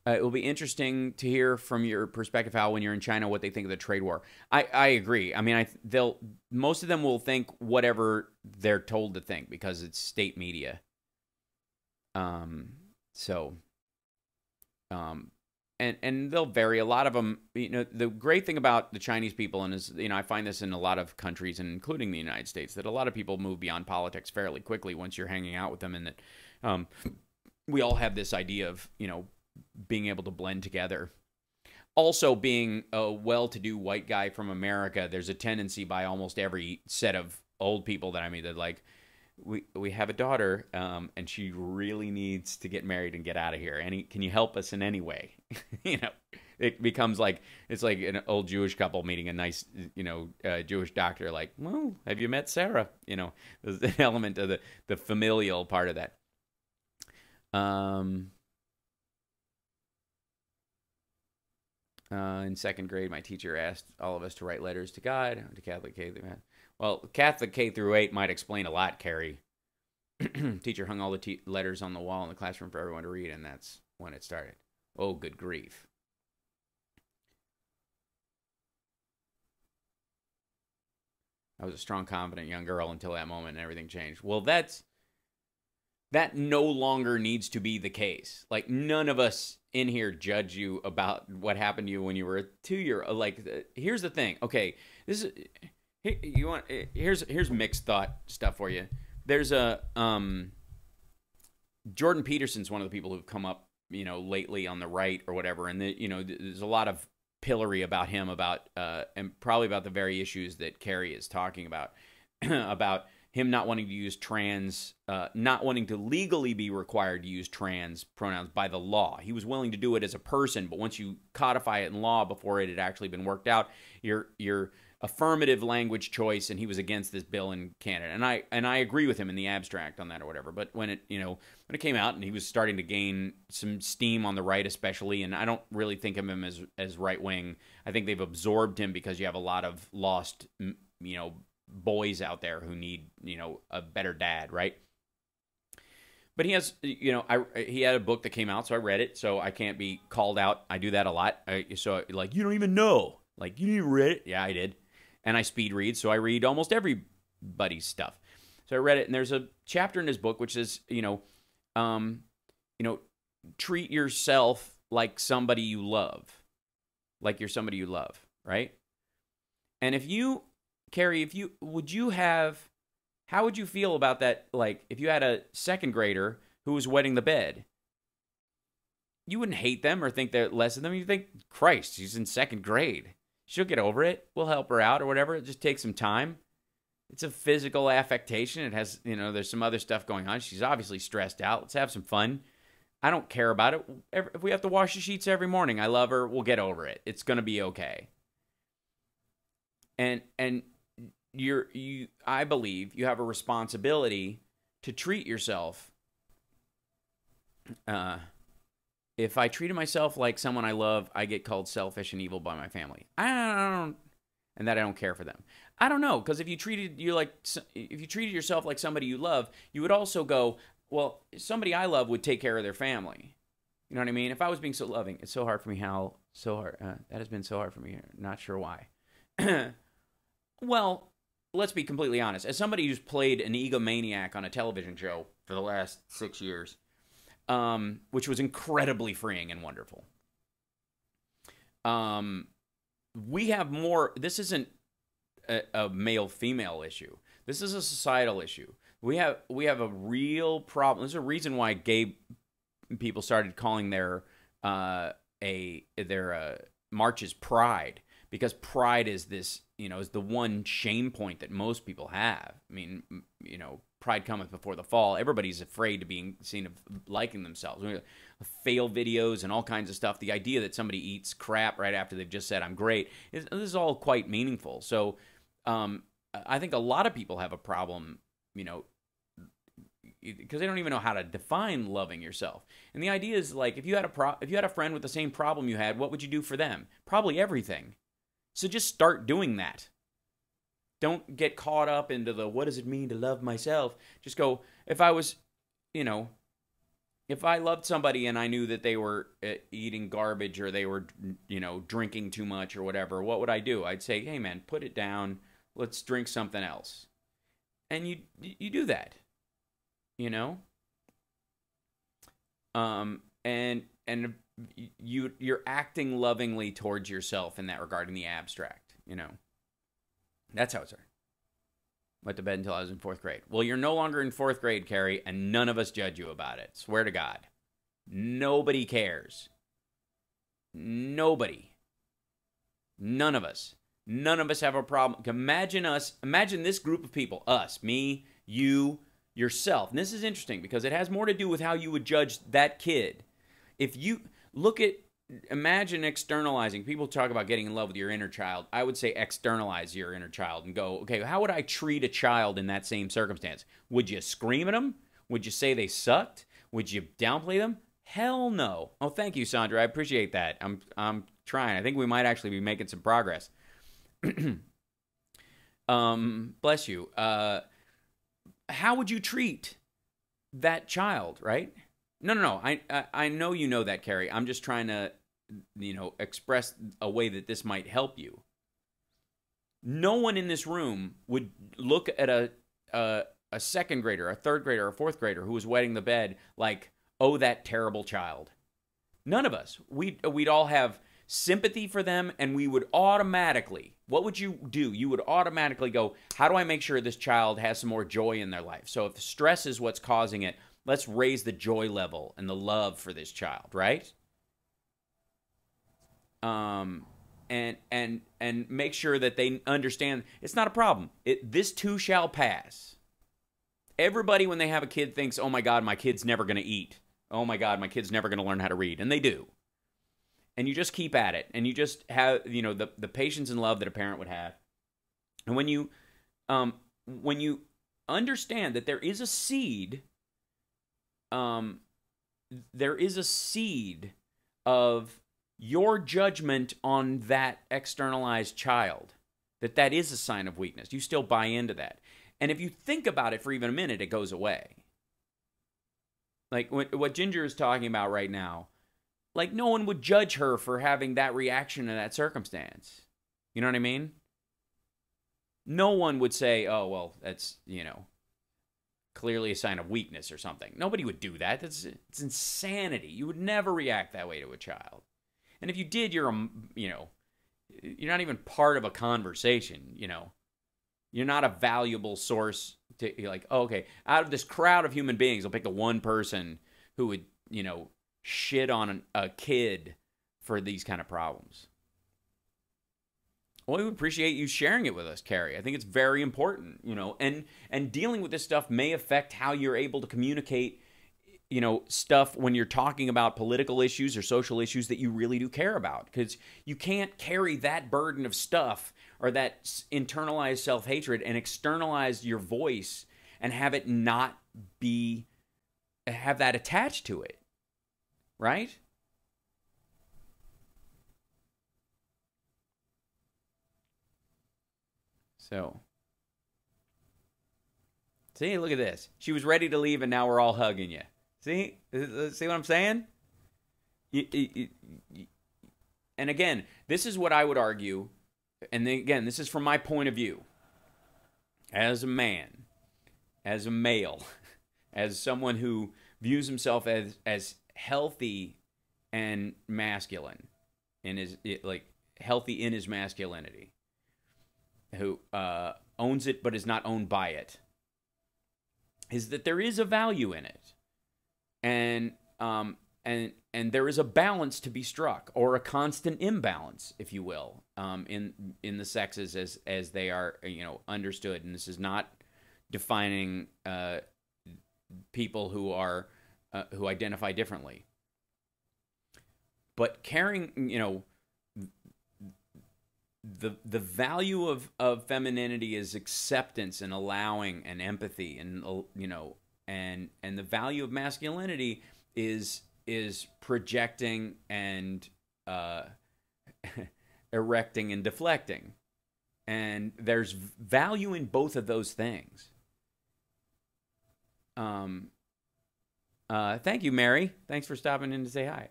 It will be interesting to hear from your perspective, Hal, when you're in China, what they think of the trade war. I agree. I mean, most of them will think whatever they're told to think because it's state media. And they'll vary. A lot of them, the great thing about the Chinese people, and is, I find this in a lot of countries, and including the United States, that a lot of people move beyond politics fairly quickly once you're hanging out with them, and that we all have this idea of, being able to blend together. Also, being a well-to-do white guy from America, there's a tendency by almost every set of old people that I meet that, like, we have a daughter, and she really needs to get married and get out of here. Can you help us in any way? It becomes like, it's like an old Jewish couple meeting a nice, Jewish doctor. Like, well, have you met Sarah? There's an element of the familial part of that. In second grade, my teacher asked all of us to write letters to God, to Catholic K through 8. Well, Catholic K through 8 might explain a lot, Carrie. Teacher hung all the letters on the wall in the classroom for everyone to read, and that's when it started. Oh, good grief. I was a strong, confident young girl until that moment, and everything changed. Well, that no longer needs to be the case. Like, none of us in here judge you about what happened to you when you were a 2-year-old. Like, here's the thing. Okay, here's mixed thought stuff for you. There's a Jordan Peterson's one of the people who've come up, lately on the right or whatever, and there's a lot of pillory about him, and probably about the very issues that Carrie is talking about, about him not wanting to use not wanting to legally be required to use trans pronouns by the law. He was willing to do it as a person, but once you codify it in law before it had actually been worked out, your affirmative language choice, and he was against this bill in Canada. And I agree with him in the abstract on that or whatever. But when it came out and he was starting to gain some steam on the right especially, and I don't really think of him as right wing. I think they've absorbed him because you have a lot of lost boys out there who need, a better dad, right? But he has, he had a book that came out, so I read it, so I can't be called out. I do that a lot. So, like, you don't even know. Like, you didn't read it? Yeah, I did. And I speed read, so I read almost everybody's stuff. So I read it, and there's a chapter in his book which says, treat yourself like somebody you love. Like you're somebody you love, right? And Carrie, how would you feel about that? Like, if you had a second grader who was wetting the bed, you wouldn't hate them or think they're less of them. You think, Christ, she's in second grade. She'll get over it. We'll help her out or whatever. It just takes some time. It's a physical affectation. It has, there's some other stuff going on. She's obviously stressed out. Let's have some fun. I don't care about it. If we have to wash the sheets every morning, I love her. We'll get over it. It's going to be okay. And I believe you have a responsibility to treat yourself. If I treated myself like someone I love, I get called selfish and evil by my family. I don't care for them. I don't know, because if you treated yourself like somebody you love, you would also go, well, somebody I love would take care of their family. You know what I mean? If I was being so loving, it's so hard for me, Hal. So hard. That has been so hard for me. Not sure why. Well, let's be completely honest. As somebody who's played an egomaniac on a television show for the last 6 years, which was incredibly freeing and wonderful. We have more. This isn't a male-female issue. This is a societal issue. We have a real problem. There's a reason why gay people started calling their marches Pride, because pride is this, is the one shame point that most people have. I mean, pride cometh before the fall. Everybody's afraid of being seen of liking themselves. Fail videos and all kinds of stuff. The idea that somebody eats crap right after they've just said, I'm great, this is all quite meaningful. So I think a lot of people have a problem, because they don't even know how to define loving yourself. And the idea is, like, if you had a friend with the same problem you had, what would you do for them? Probably everything. So just start doing that. Don't get caught up into the what does it mean to love myself. Just go, if I was, you know, if I loved somebody and I knew that they were eating garbage or they were, you know, drinking too much or whatever, what would I do? I'd say, hey man, put it down. Let's drink something else. And you do that, you know? And you're acting lovingly towards yourself in that regard, in the abstract, you know? That's how it started. Went to bed until I was in 4th grade. Well, you're no longer in 4th grade, Carrie, and none of us judge you about it. Swear to God. Nobody cares. Nobody. None of us. None of us have a problem. Imagine this group of people, us, me, you, yourself. And this is interesting because it has more to do with how you would judge that kid. If you imagine externalizing. People talk about getting in love with your inner child. I would say externalize your inner child and go, okay, how would I treat a child in that same circumstance? Would you scream at them? Would you say they sucked? Would you downplay them? Hell no. Oh, thank you, Sandra. I appreciate that. I'm trying. I think we might actually be making some progress. Bless you. How would you treat that child, right? No. I know you know that, Carrie. I'm just trying to, you know, express a way that this might help you. No one in this room would look at a 2nd grader, a 3rd grader, a 4th grader who was wetting the bed like, oh, that terrible child. None of us. We'd all have sympathy for them, and we would automatically, what would you do? You would automatically go, how do I make sure this child has some more joy in their life? So if the stress is what's causing it, let's raise the joy level and the love for this child, right? And make sure that they understand it's not a problem. This too shall pass. Everybody, when they have a kid, thinks, oh my God, my kid's never going to eat. Oh my God, my kid's never going to learn how to read. And they do. And you just keep at it. And you just have, you know, the patience and love that a parent would have. And when you understand that there is a seed, of your judgment on that externalized child, that is a sign of weakness. You still buy into that. And if you think about it for even a minute, it goes away. Like what Ginger is talking about right now, like no one would judge her for having that reaction in that circumstance. You know what I mean? No one would say, oh, well, that's, you know, clearly a sign of weakness or something. Nobody would do that. It's insanity. You would never react that way to a child. And if you did, you're not even part of a conversation, you know. You're not a valuable source to, you're like, oh, okay, out of this crowd of human beings, I'll pick the one person who would, you know, shit on a kid for these kind of problems. Well, we appreciate you sharing it with us, Carrie. I think it's very important, you know, and dealing with this stuff may affect how you're able to communicate, you know, stuff when you're talking about political issues or social issues that you really do care about, because you can't carry that burden of stuff or that internalized self-hatred and externalize your voice and have it not have that attached to it, right? So, see, look at this. She was ready to leave, and now we're all hugging you. See what I'm saying? And again, this is what I would argue. And then again, this is from my point of view. As a man, as a male, as someone who views himself as healthy and masculine, and is like healthy in his masculinity, who owns it but is not owned by it, is that there is a value in it, and there is a balance to be struck, or a constant imbalance, if you will, in the sexes as they are, you know, understood. And this is not defining people who are who identify differently, but carrying, you know, the value of femininity is acceptance and allowing and empathy, and you know, and the value of masculinity is projecting and erecting and deflecting. And there's value in both of those things. Thank you, Mary. Thanks for stopping in to say hi.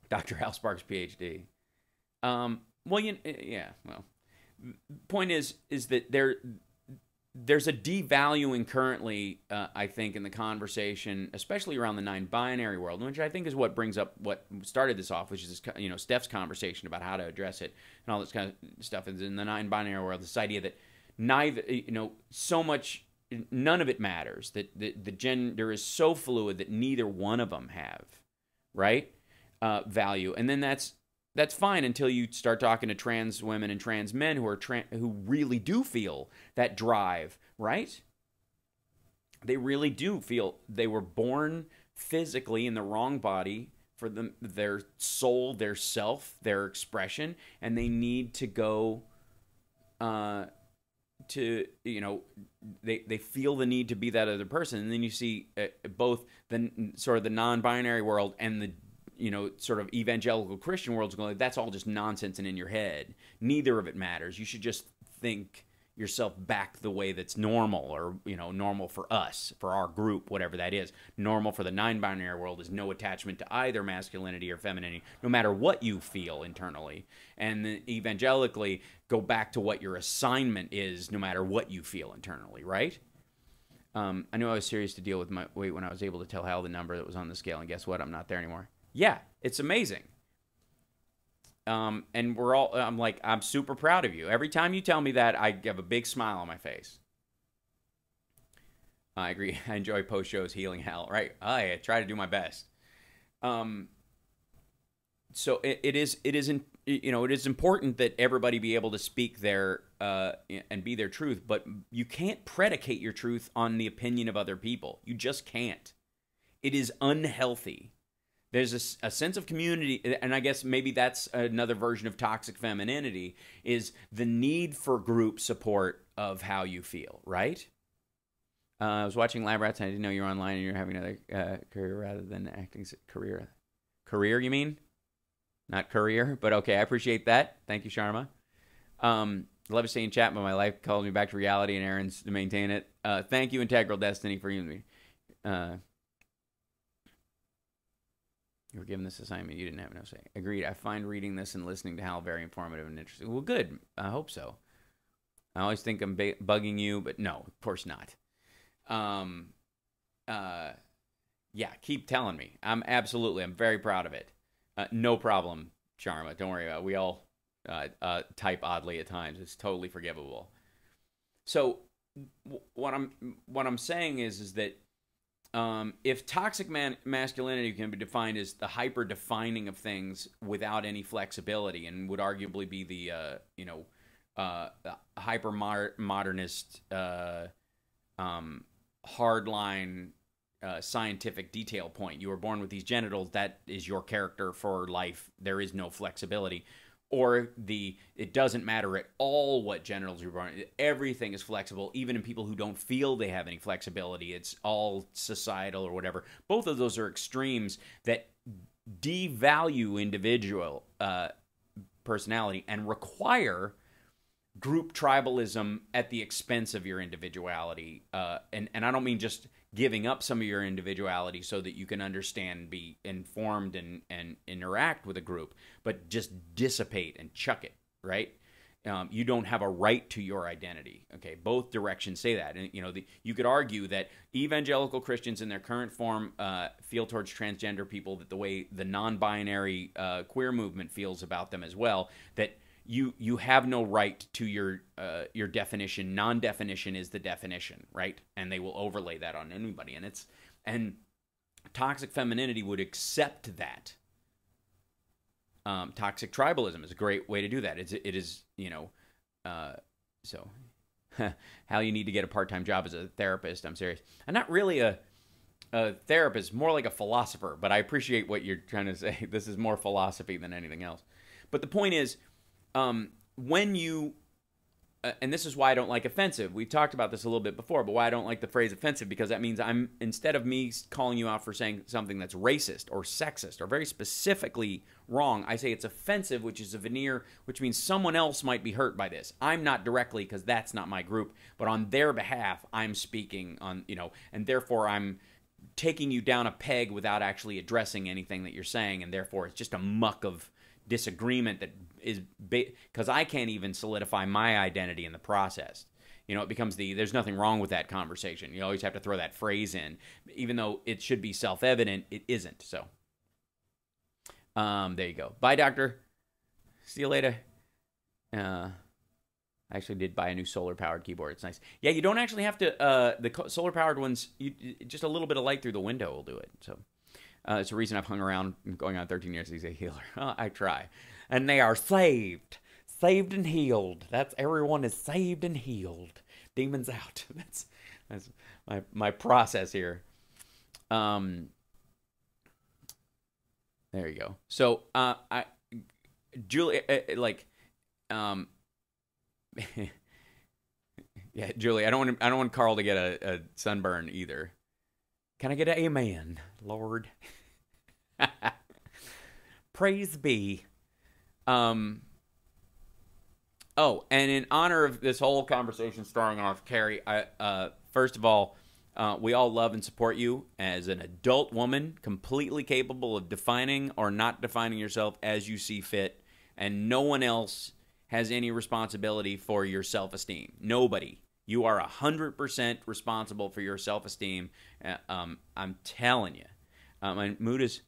Dr. Hal Sparks, PhD. Well, point is that there's a devaluing currently, I think, in the conversation, especially around the non-binary world, which I think is what brings up what started this off, which is Steph's conversation about how to address it and all this kind of stuff. Is in the non-binary world, this idea that neither, so much, none of it matters. That the gender is so fluid that neither one of them have, right, value, and then that's fine until you start talking to trans women and trans men who really do feel that drive, right? They really do feel they were born physically in the wrong body for their soul, their self, their expression, and they need to go they feel the need to be that other person. And then you see both the sort of the non-binary world and the sort of evangelical Christian world's going like, that's all just nonsense and in your head. Neither of it matters. You should just think yourself back the way that's normal, or normal for us, for our group, whatever that is. Normal for the non-binary world is no attachment to either masculinity or femininity, no matter what you feel internally. And evangelically, go back to what your assignment is, no matter what you feel internally, right? I knew I was serious to deal with my weight when I was able to tell Hal the number that was on the scale, and guess what? I'm not there anymore. Yeah, it's amazing. And I'm super proud of you. Every time you tell me that, I have a big smile on my face. I agree. I enjoy post shows healing Hal, right? I try to do my best. So it is important that everybody be able to speak their and be their truth, but you can't predicate your truth on the opinion of other people. You just can't. It is unhealthy. There's a sense of community, and I guess maybe that's another version of toxic femininity, is the need for group support of how you feel, right? I was watching Lab Rats, and I didn't know you were online and you're having another career rather than acting career. Career, you mean? Not career, but okay, I appreciate that. Thank you, Sharma. Love to stay in chat, but my life calls me back to reality and errands to maintain it. Thank you, Integral Destiny, for using me. You were given this assignment. You didn't have no say. Agreed. I find reading this and listening to Hal very informative and interesting. Well, good. I hope so. I always think I'm bugging you, but no, of course not. Yeah, keep telling me. I'm very proud of it. No problem, Sharma. Don't worry about it. We all type oddly at times. It's totally forgivable. So what I'm saying is that if toxic masculinity can be defined as the hyper-defining of things without any flexibility, and would arguably be the hyper-modernist hardline scientific detail point. You were born with these genitals. That is your character for life. There is no flexibility. Or it doesn't matter at all what genitals you're born. Everything is flexible, even in people who don't feel they have any flexibility. It's all societal or whatever. Both of those are extremes that devalue individual personality and require group tribalism at the expense of your individuality. And I don't mean just giving up some of your individuality so that you can understand, be informed, and interact with a group, but just dissipate and chuck it, right? You don't have a right to your identity. Okay, both directions say that. And you could argue that evangelical Christians in their current form feel towards transgender people that the way the non-binary queer movement feels about them as well, that you have no right to your definition. Non-definition is the definition, right? And they will overlay that on anybody. And toxic femininity would accept that. Toxic tribalism is a great way to do that. It is so how you need to get a part-time job as a therapist. I'm serious. I'm not really a therapist, more like a philosopher, but I appreciate what you're trying to say. This is more philosophy than anything else. But the point is, when you and this is why I don't like offensive. We've talked about this a little bit before, but why I don't like the phrase offensive, because that means instead of me calling you out for saying something that's racist or sexist or very specifically wrong, I say it's offensive, which is a veneer, which means someone else might be hurt by this. I'm not directly, because that's not my group, but on their behalf, I'm speaking on, and therefore I'm taking you down a peg without actually addressing anything that you're saying, and therefore it's just a muck of disagreement that is because I can't even solidify my identity in the process. It becomes there's nothing wrong with that conversation. You always have to throw that phrase in, even though it should be self-evident. It isn't. So, there you go. Bye, doctor. See you later. I actually did buy a new solar-powered keyboard. It's nice. Yeah, you don't actually have to. The solar-powered ones, just a little bit of light through the window will do it. So. It's the reason I've hung around going on 13 years as a healer. I try. And they are saved. Saved and healed. Everyone is saved and healed. Demons out. That's my process here. There you go. So, Julie, yeah, Julie, I don't want Carl to get a sunburn either. Can I get an amen, Lord? Praise be. Oh, and in honor of this whole conversation starting off, Carrie, first of all, we all love and support you as an adult woman, completely capable of defining or not defining yourself as you see fit, and no one else has any responsibility for your self-esteem. Nobody. You are 100% responsible for your self-esteem. I'm telling you. My mood is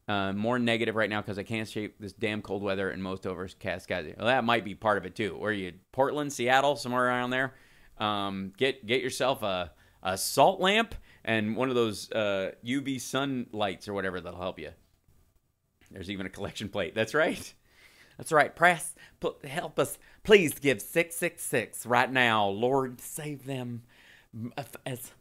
more negative right now because I can't escape this damn cold weather and most overcast skies. Well, that might be part of it too. Where are you? Portland, Seattle, somewhere around there. Get yourself a salt lamp and one of those UV sun lights or whatever that'll help you. There's even a collection plate. That's right. That's right. Press, help us. Please give 666 right now. Lord, save them. As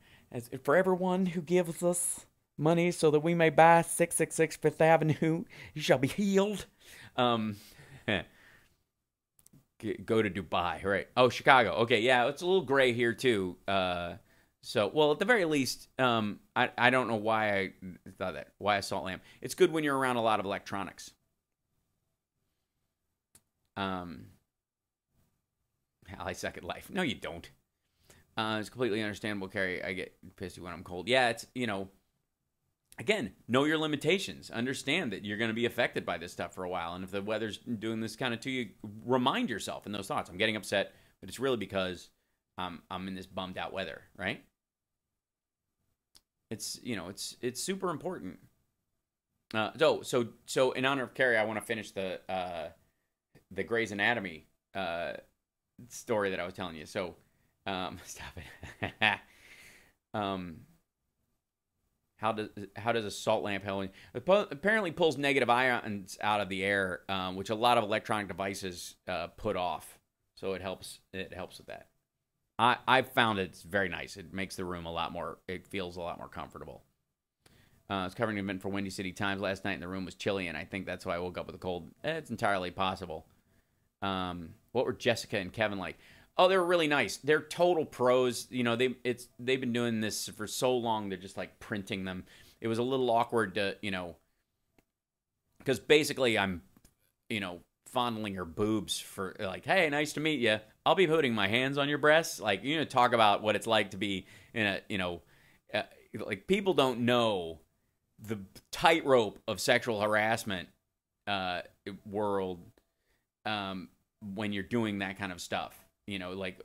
for everyone who gives us money so that we may buy 666 Fifth Avenue, you shall be healed. Go to Dubai, right? Oh, Chicago. Okay, yeah, it's a little gray here too. So, well, at the very least, I don't know why I thought that. Why a salt lamp? It's good when you're around a lot of electronics. I second life. No, you don't. It's completely understandable, Carrie. I get pissy when I'm cold. Yeah, it's, again, know your limitations. Understand that you're going to be affected by this stuff for a while. And if the weather's doing this kind of to you, remind yourself in those thoughts. I'm getting upset, but it's really because I'm in this bummed out weather, right? It's, it's super important. So in honor of Carrie, I want to finish the Grey's Anatomy story that I was telling you. So, stop it. How does a salt lamp help? It apparently pulls negative ions out of the air, which a lot of electronic devices put off. So it helps. It helps with that. I've found it's very nice. It makes the room it feels a lot more comfortable. I was covering an event for Windy City Times last night, and the room was chilly, and I think that's why I woke up with a cold. It's entirely possible. What were Jessica and Kevin like? Oh, they were really nice. They're total pros. They've been doing this for so long. They're just like printing them. It was a little awkward to, because basically I'm, fondling her boobs for like, hey, nice to meet you. I'll be putting my hands on your breasts. Like, talk about what it's like to be in a, like people don't know the tightrope of sexual harassment world when you're doing that kind of stuff. Like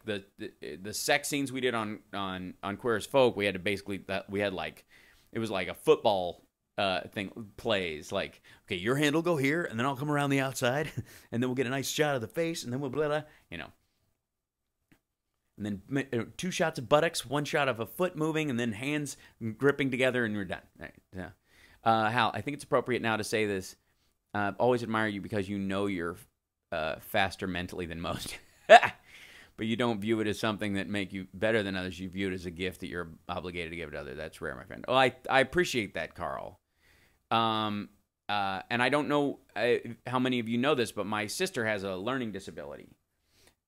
the sex scenes we did on Queer as Folk, we had to basically it was like a football thing plays. Like, okay, your hand will go here, and then I'll come around the outside, and then we'll get a nice shot of the face, and then we'll blah blah, and then 2 shots of buttocks, 1 shot of a foot moving, and then hands gripping together, and we're done. Right. Yeah. Hal, I think it's appropriate now to say this. Always admire you because you're faster mentally than most. But you don't view it as something that make you better than others. You view it as a gift that you're obligated to give to others. That's rare, my friend. Oh, I appreciate that, Carl. And I don't know how many of you know this, but my sister has a learning disability.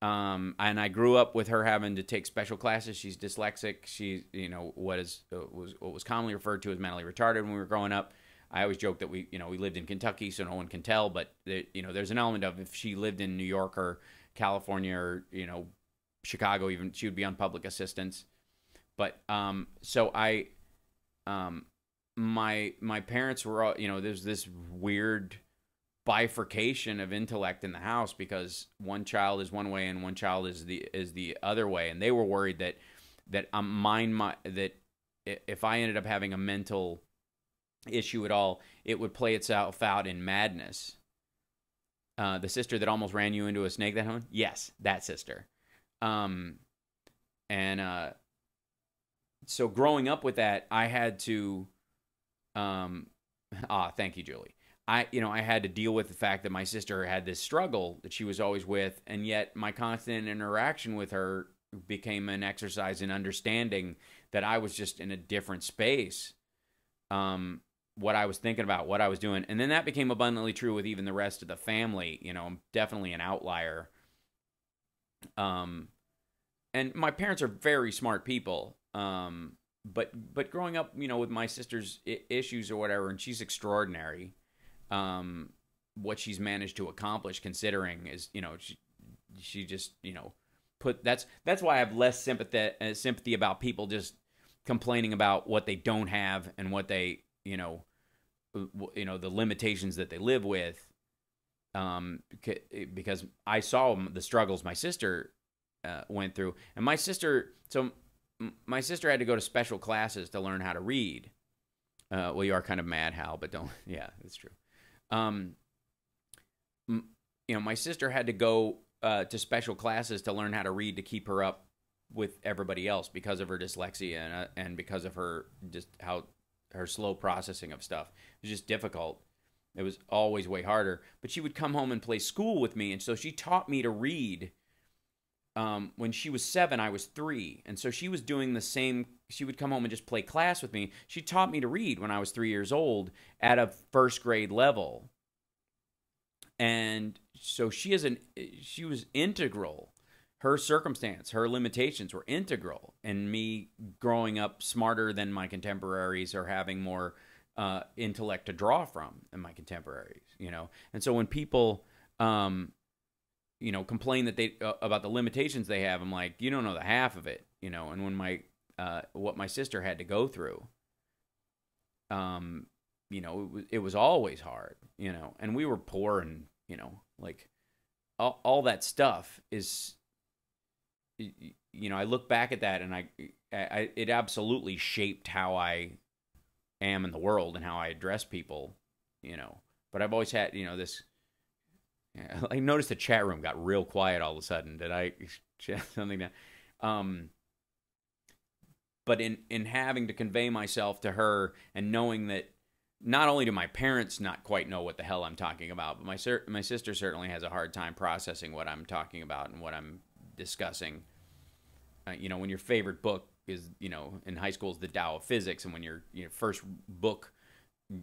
And I grew up with her having to take special classes. She's dyslexic. She's, what was commonly referred to as mentally retarded when we were growing up. I always joke that we lived in Kentucky, so no one can tell. But there's an element of, if she lived in New York or California or Chicago, even, she would be on public assistance. But so my parents were all, there's this weird bifurcation of intellect in the house, because one child is one way and one child is the other way, and they were worried that that if I ended up having a mental issue at all, it would play itself out in madness. The sister that almost ran you into a snake that home? Yes, that sister. So growing up with that, I had to thank you, Julie. I had to deal with the fact that my sister had this struggle that she was always with, and yet my constant interaction with her became an exercise in understanding that I was just in a different space. What I was thinking about, what I was doing. And then that became abundantly true with even the rest of the family. I'm definitely an outlier. And my parents are very smart people. But growing up, with my sister's issues or whatever, and she's extraordinary. What she's managed to accomplish, considering, is, she just, that's why I have less sympathy about people just complaining about what they don't have and what they, the limitations that they live with. Because I saw the struggles my sister went through, and my sister had to go to special classes to learn how to read. Well, you are kind of mad, Hal, but don't. Yeah, that's true. My sister had to go to special classes to learn how to read, to keep her up with everybody else, because of her dyslexia and because of her slow processing of stuff. It was just difficult. It was always way harder. But she would come home and play school with me, and so she taught me to read. When she was 7, I was 3, and so she was doing the same. She would come home and just play class with me. She taught me to read when I was 3 years old at a first grade level, and so she was integral. Her circumstance, her limitations were integral in me growing up smarter than my contemporaries, or having more intellect to draw from than my contemporaries. And so when people complain that they about the limitations they have, I'm like, you don't know the half of it, And when what my sister had to go through, it was always hard, and we were poor, and like all that stuff is, I look back at that, and it absolutely shaped how I am in the world and how I address people, But I've always had, this. I noticed the chat room got real quiet all of a sudden. Did I shut something down? But in having to convey myself to her, and knowing that not only do my parents not quite know what the hell I'm talking about, but my sister certainly has a hard time processing what I'm talking about and what I'm discussing. When your favorite book is, in high school is the Tao of Physics, and when your first book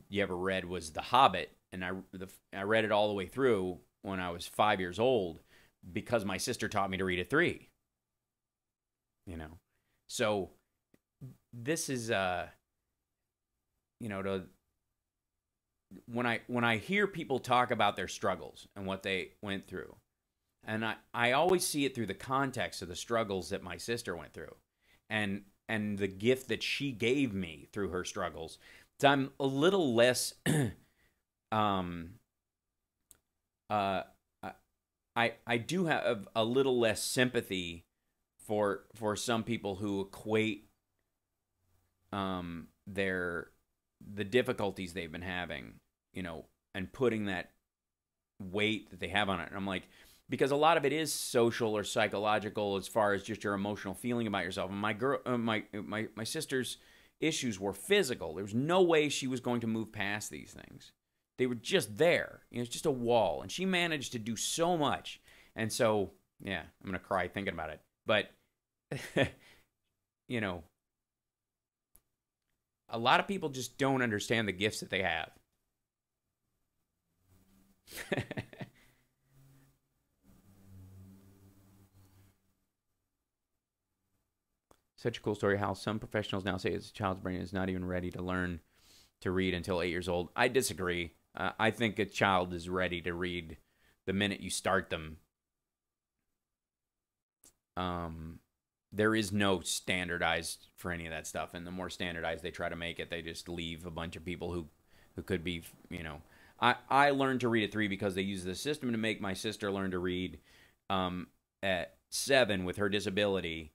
you ever read was The Hobbit, and I read it all the way through when I was 5 years old, because my sister taught me to read at 3. So this is when I hear people talk about their struggles and what they went through, and I always see it through the context of the struggles that my sister went through, and the gift that she gave me through her struggles. So I'm a little less I do have a little less sympathy for some people who equate the difficulties they've been having, and putting that weight that they have on it. And I'm like, because a lot of it is social or psychological, as far as just your emotional feeling about yourself. And my sister's issues were physical. There was no way she was going to move past these things. They were just there. It's just a wall. And she managed to do so much. And so, yeah, I'm going to cry thinking about it. But, a lot of people just don't understand the gifts that they have. Such a cool story how some professionals now say a child's brain is not even ready to learn to read until 8 years old. I disagree. I think a child is ready to read the minute you start them. There is no standardized for any of that stuff, and the more standardized they try to make it, they just leave a bunch of people who could be, you know. I learned to read at 3 because they used the system to make my sister learn to read at 7 with her disability.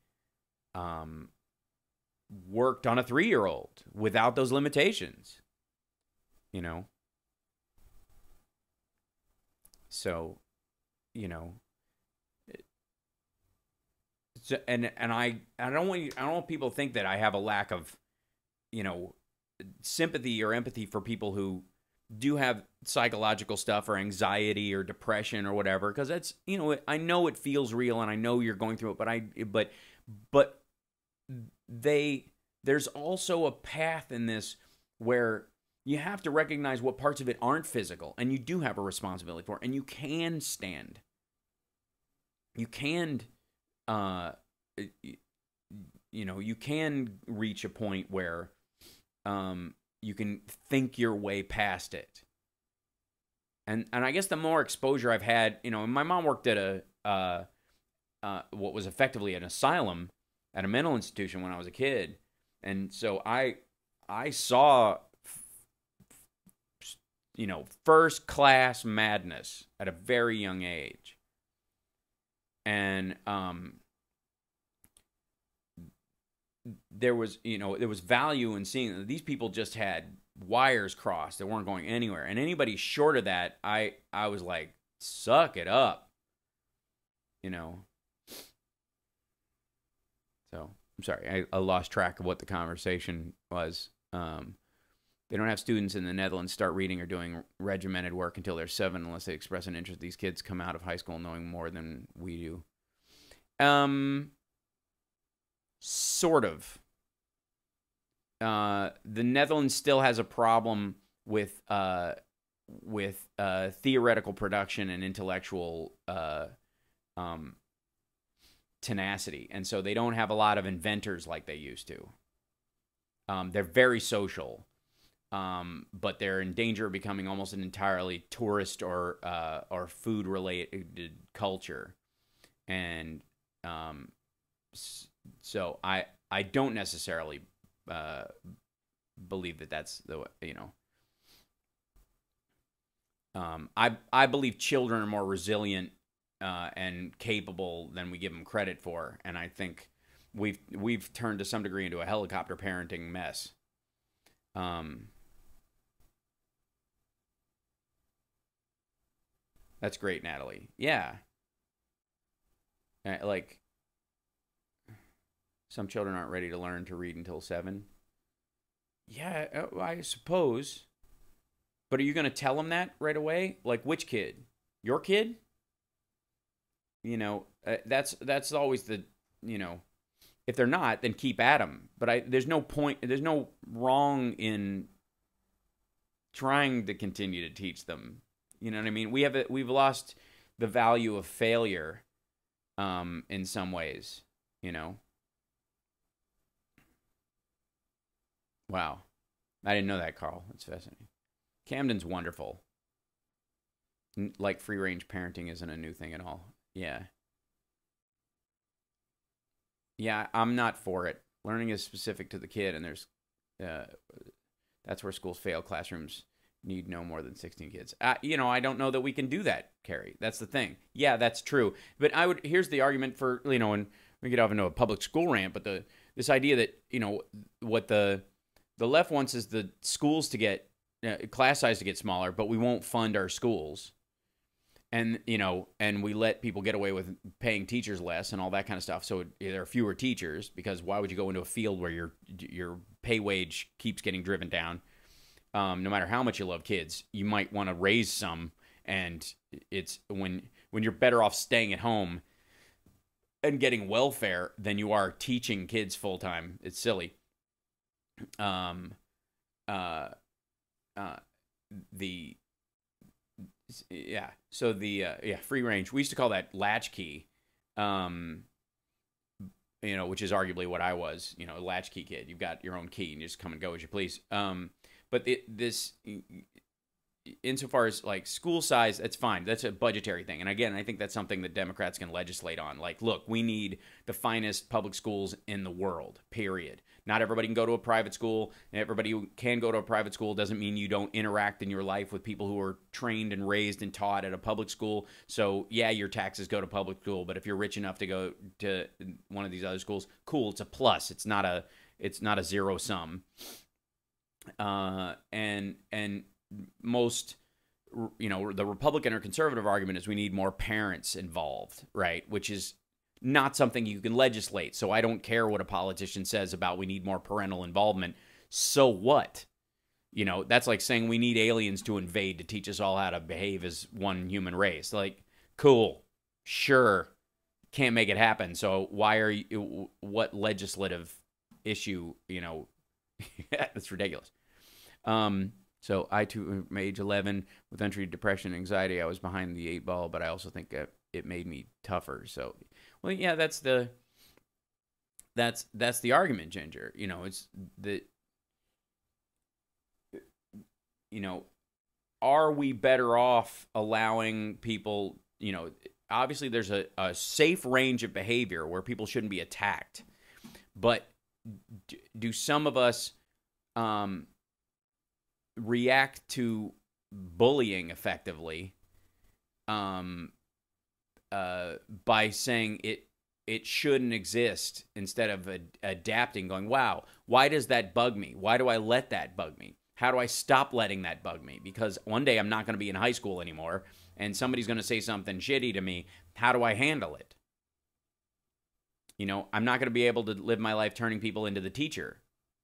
Worked on a 3-year-old without those limitations, you know. So, you know, and I don't want people to think that I have a lack of, you know, sympathy or empathy for people who do have psychological stuff or anxiety or depression or whatever, because that's, you know, I know it feels real and I know you're going through it, but there's also a path in this where you have to recognize what parts of it aren't physical, and you do have a responsibility for it, and you can stand. You can, you know, you can reach a point where you can think your way past it. And I guess the more exposure I've had, you know, my mom worked at what was effectively an asylum at a mental institution when I was a kid. And so I saw, you know, first class madness at a very young age. And there was value in seeing that these people just had wires crossed. They weren't going anywhere. And anybody short of that, I was like, suck it up. You know. So, I'm sorry. I lost track of what the conversation was. They don't have students in the Netherlands start reading or doing regimented work until they're 7 unless they express an interest. These kids come out of high school knowing more than we do. Sort of. The Netherlands still has a problem with theoretical production and intellectual tenacity, and so they don't have a lot of inventors like they used to. They're very social, but they're in danger of becoming almost an entirely tourist or food related culture, and so I don't necessarily believe that that's the way, you know. I believe children are more resilient and capable than we give them credit for, and I think we've turned to some degree into a helicopter parenting mess. That's great, Natalie. Yeah, like some children aren't ready to learn to read until 7. Yeah, I suppose. But are you going to tell them that right away? Like, which kid? Your kid? You know, that's always the, you know, if they're not, then keep at them. But there's no point, there's no wrong in trying to continue to teach them. You know what I mean? We've lost the value of failure in some ways, you know. Wow. I didn't know that, Carl. That's fascinating. Camden's wonderful. Like free-range parenting isn't a new thing at all. Yeah. Yeah, I'm not for it. Learning is specific to the kid, and there's that's where schools fail. Classrooms need no more than 16 kids. You know, I don't know that we can do that, Carrie. That's the thing. Yeah, that's true. But here's the argument for, you know, and we get off into a public school rant, but this idea that, you know, what the left wants is the schools to get class size to get smaller, but we won't fund our schools, and you know, and we let people get away with paying teachers less and all that kind of stuff. So there are fewer teachers, because why would you go into a field where your pay wage keeps getting driven down? No matter how much you love kids, you might want to raise some, and it's when you're better off staying at home and getting welfare than you are teaching kids full time. It's silly. Free range, we used to call that latchkey. which is arguably what I was, a latchkey kid. You've got your own key and you just come and go as you please. But this, insofar as like school size, that's fine. That's a budgetary thing. And again, I think that's something that Democrats can legislate on. Like, look, we need the finest public schools in the world, period. Not everybody can go to a private school. And everybody who can go to a private school doesn't mean you don't interact in your life with people who are trained and raised and taught at a public school. So yeah, your taxes go to public school, but if you're rich enough to go to one of these other schools, cool, it's a plus. It's not a zero sum. And most, the Republican or conservative argument is we need more parents involved, right? Which is not something you can legislate. So I don't care what a politician says about we need more parental involvement. So what? That's like saying we need aliens to invade to teach us all how to behave as one human race. Like, cool, sure, can't make it happen. So why are you, what legislative issue, that's ridiculous. So I too, from age 11, with entry depression and anxiety, I was behind the 8 ball, but I also think it made me tougher. So, well, yeah, that's the argument, Ginger. It's the, are we better off allowing people, obviously there's a safe range of behavior where people shouldn't be attacked, but do some of us, react to bullying effectively by saying it shouldn't exist instead of adapting, going, wow, why does that bug me? Why do I let that bug me? How do I stop letting that bug me? Because one day I'm not going to be in high school anymore and somebody's going to say something shitty to me. How do I handle it? I'm not going to be able to live my life turning people into the teacher.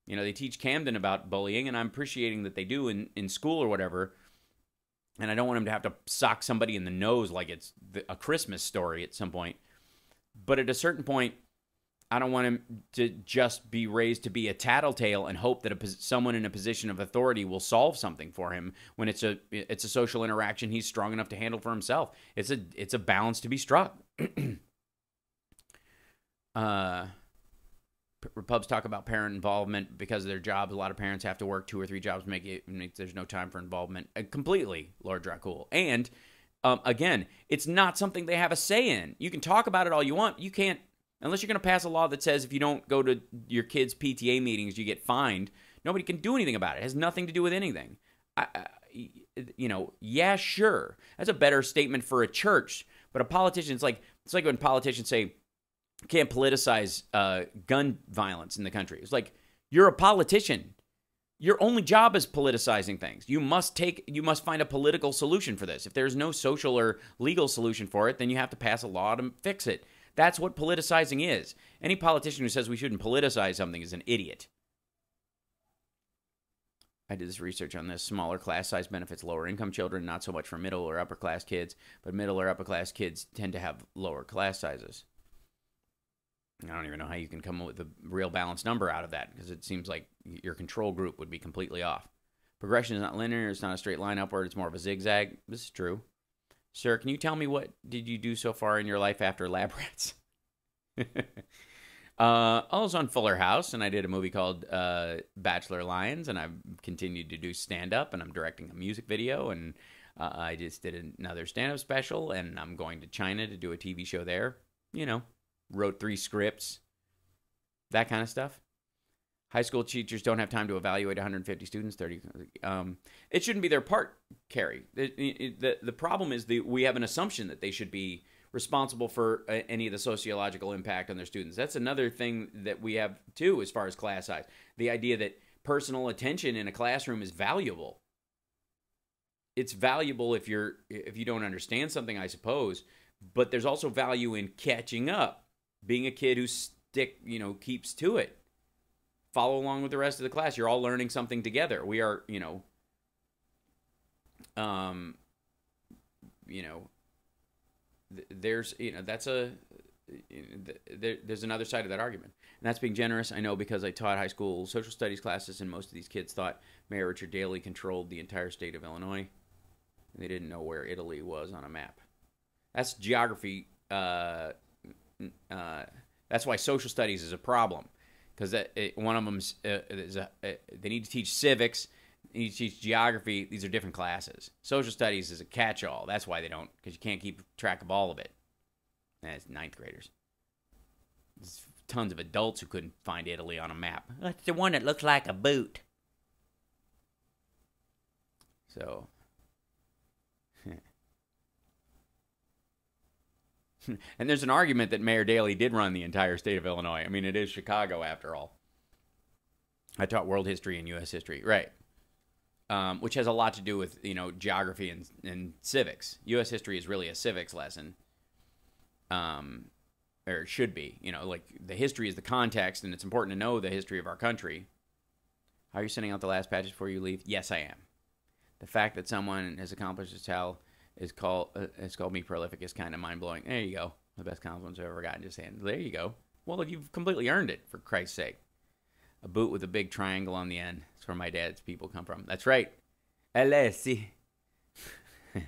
They teach Camden about bullying, and I'm appreciating that they do in school or whatever. And I don't want him to have to sock somebody in the nose like it's a Christmas story at some point. But at a certain point, I don't want him to just be raised to be a tattletale and hope that someone in a position of authority will solve something for him when it's a social interaction he's strong enough to handle for himself. It's a balance to be struck. Repubs talk about parent involvement because of their jobs. A lot of parents have to work 2 or 3 jobs to make there's no time for involvement. Completely, Lord Dracul. And again, it's not something they have a say in. You can talk about it all you want. You can't, unless you're going to pass a law that says if you don't go to your kids' PTA meetings, you get fined. Nobody can do anything about it. It has nothing to do with anything. Yeah, sure. That's a better statement for a church. But a politician, it's like when politicians say, can't politicize gun violence in the country. It's like, you're a politician. Your only job is politicizing things. You must find a political solution for this. If there's no social or legal solution for it, then you have to pass a law to fix it. That's what politicizing is. Any politician who says we shouldn't politicize something is an idiot. I did this research on this. Smaller class size benefits lower income children, not so much for middle or upper class kids, but middle or upper class kids tend to have lower class sizes. I don't even know how you can come up with a real balanced number out of that, because it seems like your control group would be completely off. Progression is not linear. It's not a straight line upward. It's more of a zigzag. This is true. Sir, can you tell me what did you do so far in your life after Lab Rats? I was on Fuller House, and I did a movie called Bachelor Lions, and I've continued to do stand-up, and I'm directing a music video, and I just did another stand-up special, and I'm going to China to do a TV show there. Wrote 3 scripts, that kind of stuff. High school teachers don't have time to evaluate 150 students. 30. It shouldn't be their part, Carrie. The problem is we have an assumption that they should be responsible for any of the sociological impact on their students. That's another thing that we have too, as far as class size. The idea that personal attention in a classroom is valuable. It's valuable if you don't understand something, I suppose. But there's also value in catching up. Being a kid who keeps to it. Follow along with the rest of the class. You're all learning something together. We are, there's, there's another side of that argument. And that's being generous. I know, because I taught high school social studies classes, and most of these kids thought Mayor Richard Daley controlled the entire state of Illinois. They didn't know where Italy was on a map. That's geography. That's why social studies is a problem, because one of them they need to teach civics, they need to teach geography. These are different classes. Social studies is a catch-all. That's why they don't, because you can't keep track of all of it. That's ninth graders. There's tons of adults who couldn't find Italy on a map. That's the one that looks like a boot. So, and there's an argument that Mayor Daley did run the entire state of Illinois. I mean, it is Chicago after all. I taught world history and U.S. history, right? Which has a lot to do with, you know, geography and civics. U.S. history is really a civics lesson, or it should be. You know, like the history is the context, and it's important to know the history of our country. Are you sending out the last patches before you leave? Yes, I am. The fact that someone has accomplished this how is called me prolific is kind of mind-blowing. There you go. The best compliments I've ever gotten. Just saying. There you go. Well, you've completely earned it, for Christ's sake. A boot with a big triangle on the end. That's where my dad's people come from. That's right. Alessi. You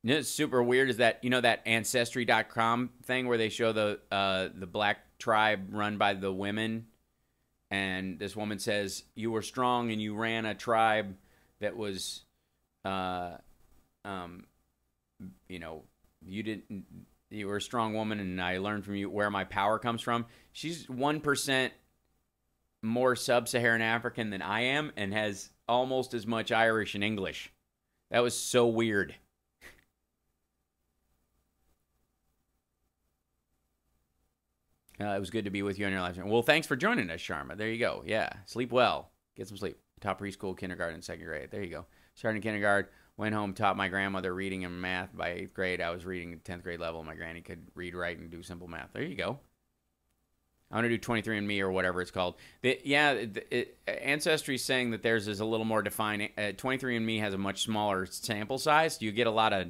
know what's super weird is that, you know, that Ancestry.com thing where they show the black tribe run by the women, and this woman says, you were strong and you ran a tribe that was, you know, you were a strong woman, and I learned from you where my power comes from. She's 1% more sub-Saharan African than I am, and has almost as much Irish and English. That was so weird. It was good to be with you on your live stream. Well, thanks for joining us, Sharma. There you go. Yeah, sleep well. Get some sleep. Top preschool, kindergarten, second grade. There you go. Starting kindergarten, went home, taught my grandmother reading and math. By 8th grade, I was reading at 10th grade level. My granny could read, write, and do simple math. There you go. I want to do 23andMe or whatever it's called. Ancestry is saying that theirs is a little more defined. 23andMe has a much smaller sample size. You get a lot of...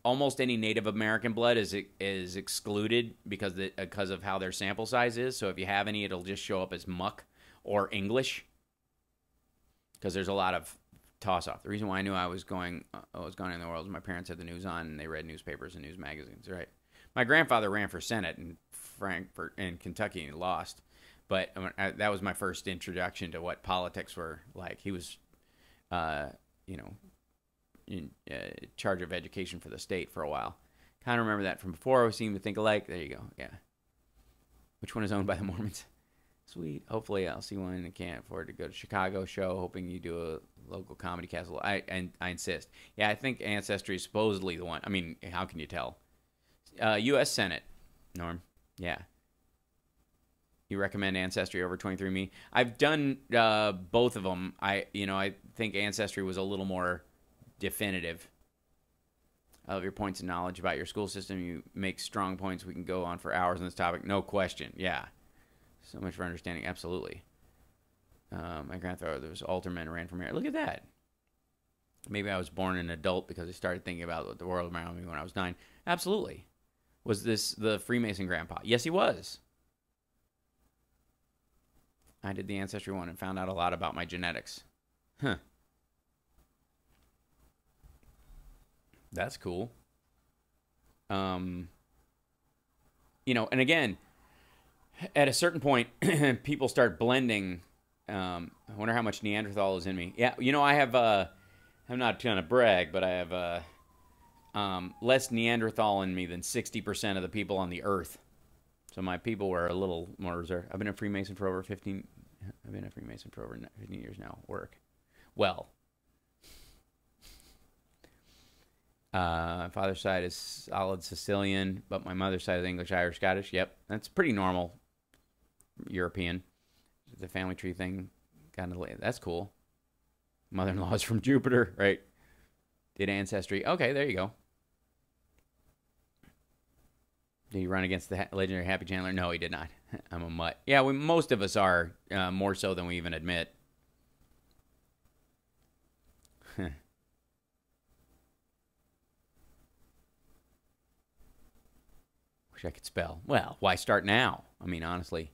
almost any Native American blood is excluded because of how their sample size is. So if you have any, it'll just show up as muck or English, because there's a lot of toss off. The reason why I knew I was going in the world is my parents had the news on, and they read newspapers and news magazines. Right. My grandfather ran for Senate in Frankfort in Kentucky and lost, but that was my first introduction to what politics were like. He was, in charge of education for the state for a while. Kind of remember that from before. We seem to think alike. There you go. Yeah. Which one is owned by the Mormons? Sweet. Hopefully I'll see one. I can't afford to go to Chicago show. Hoping you do a local comedy castle. I insist. Yeah, I think Ancestry is supposedly the one. I mean, how can you tell? U.S. Senate, Norm. Yeah. You recommend Ancestry over 23andMe? I've done both of them. I think Ancestry was a little more definitive. I love your points of knowledge about your school system. You make strong points. We can go on for hours on this topic. No question. Yeah. So much for understanding. Absolutely. My grandfather was alderman and ran for mayor. Look at that. Maybe I was born an adult because I started thinking about the world around me when I was 9. Absolutely. Was this the Freemason grandpa? Yes, he was. I did the Ancestry one and found out a lot about my genetics. Huh. That's cool. And again, at a certain point, people start blending. I wonder how much Neanderthal is in me. Yeah, I have, I'm not trying to brag, but I have less Neanderthal in me than 60% of the people on the earth. So my people were a little more reserved. I've been a Freemason for over 15 years now. Work. Well. My father's side is solid Sicilian, but my mother's side is English, Irish, Scottish. Yep, that's pretty normal European. The family tree thing, kind of. That's cool. Mother-in-law is from Jupiter, right? Did Ancestry. Okay, there you go. Did he run against the legendary Happy Chandler? No, he did not. I'm a mutt. Yeah, most of us are, more so than we even admit. Wish I could spell. Well, why start now? I mean, honestly.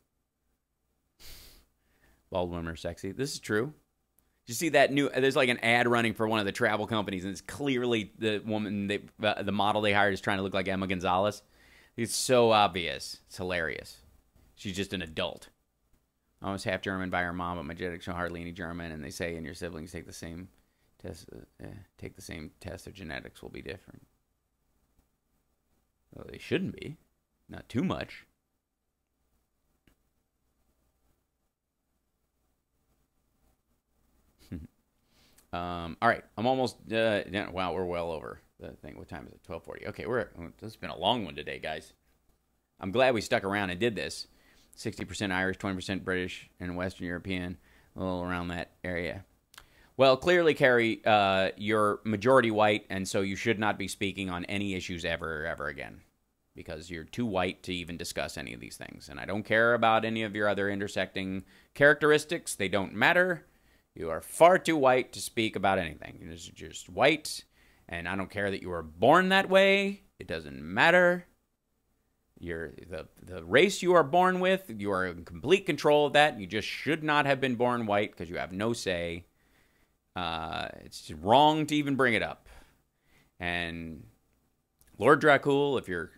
Bald women are sexy. This is true. Did you see that new? There's like an ad running for one of the travel companies, and it's clearly the woman, the model they hired is trying to look like Emma Gonzalez. It's so obvious. It's hilarious. She's just an adult. I was half German by her mom, but my genetics are hardly any German. And they say, and your siblings take the same test. Take the same test. Their genetics will be different. Well, they shouldn't be. Not too much. All right, I'm almost. Wow, we're well over the thing. What time is it? 12:40. Okay, this has been a long one today, guys. I'm glad we stuck around and did this. 60% Irish, 20% British, and Western European, a little around that area. Well, clearly, Carrie, you're majority white, and so you should not be speaking on any issues ever again, because you're too white to even discuss any of these things. And I don't care about any of your other intersecting characteristics. They don't matter. You are far too white to speak about anything. You're just white, and I don't care that you were born that way. It doesn't matter. You're the race you are born with, you are in complete control of that. You just should not have been born white because you have no say. It's wrong to even bring it up. And Lord Dracul, if you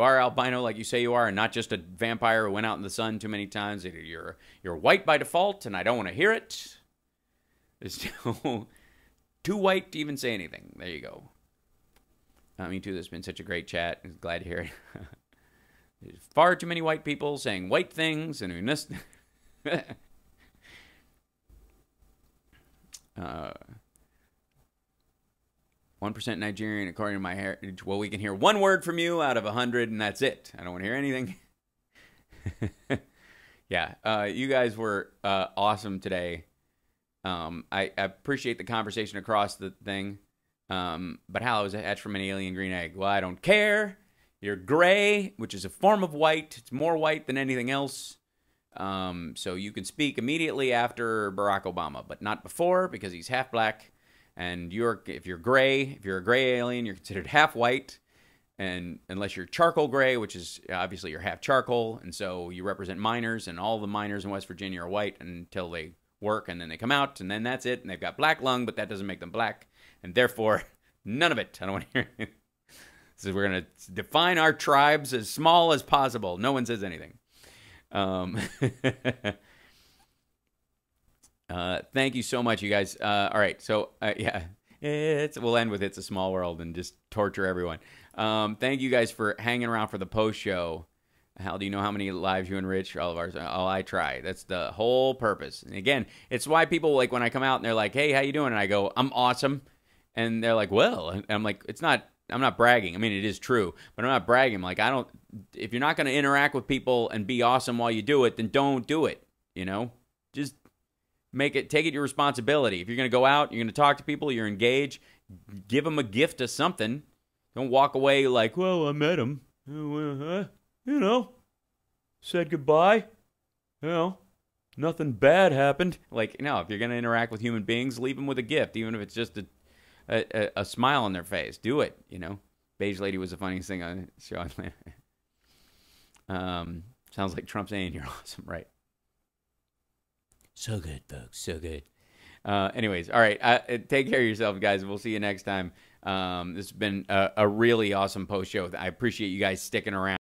are albino like you say you are, and not just a vampire who went out in the sun too many times, you're white by default, and I don't want to hear it. It's too white to even say anything. There you go. Me too. This has been such a great chat. I'm glad to hear it. There's far too many white people saying white things, and we missed. 1% Nigerian, according to my heritage. Well, we can hear one word from you out of 100, and that's it. I don't want to hear anything. Yeah, you guys were awesome today. I appreciate the conversation across the thing. But how is it hatched from an alien green egg? Well, I don't care. You're gray, which is a form of white. It's more white than anything else. So you can speak immediately after Barack Obama, but not before, because he's half black. And if you're a gray alien, you're considered half white. And unless you're charcoal gray, which is obviously you're half charcoal, and so you represent miners, and all the miners in West Virginia are white until they work, and then they come out, and then that's it, and they've got black lung, but that doesn't make them black, and therefore none of it. I don't want to hear it. So we're going to define our tribes as small as possible. No one says anything. Thank you so much, you guys. All right, so yeah, we'll end with "It's a Small World" and just torture everyone. Thank you guys for hanging around for the post show. Hal, do you know how many lives you enrich? All of ours. Oh, I try. That's the whole purpose. And again, it's why people, like, when I come out and they're like, "Hey, how you doing?" And I go, "I'm awesome," and they're like, "Well," and I'm like, I'm not bragging. I mean, it is true, but I'm not bragging. Like, if you're not going to interact with people and be awesome while you do it, then don't do it. Just take it your responsibility. If you're going to go out, you're going to talk to people, you're engaged, give them a gift of something. Don't walk away like, "Well, I met him, said goodbye, nothing bad happened." Like, no, if you're going to interact with human beings, leave them with a gift, even if it's just a smile on their face. Do it, Beige Lady was the funniest thing on the show. Sounds like Trump saying you're awesome, right? So good, folks, so good. Anyways, all right, take care of yourself, guys. We'll see you next time. This has been a really awesome post show. I appreciate you guys sticking around.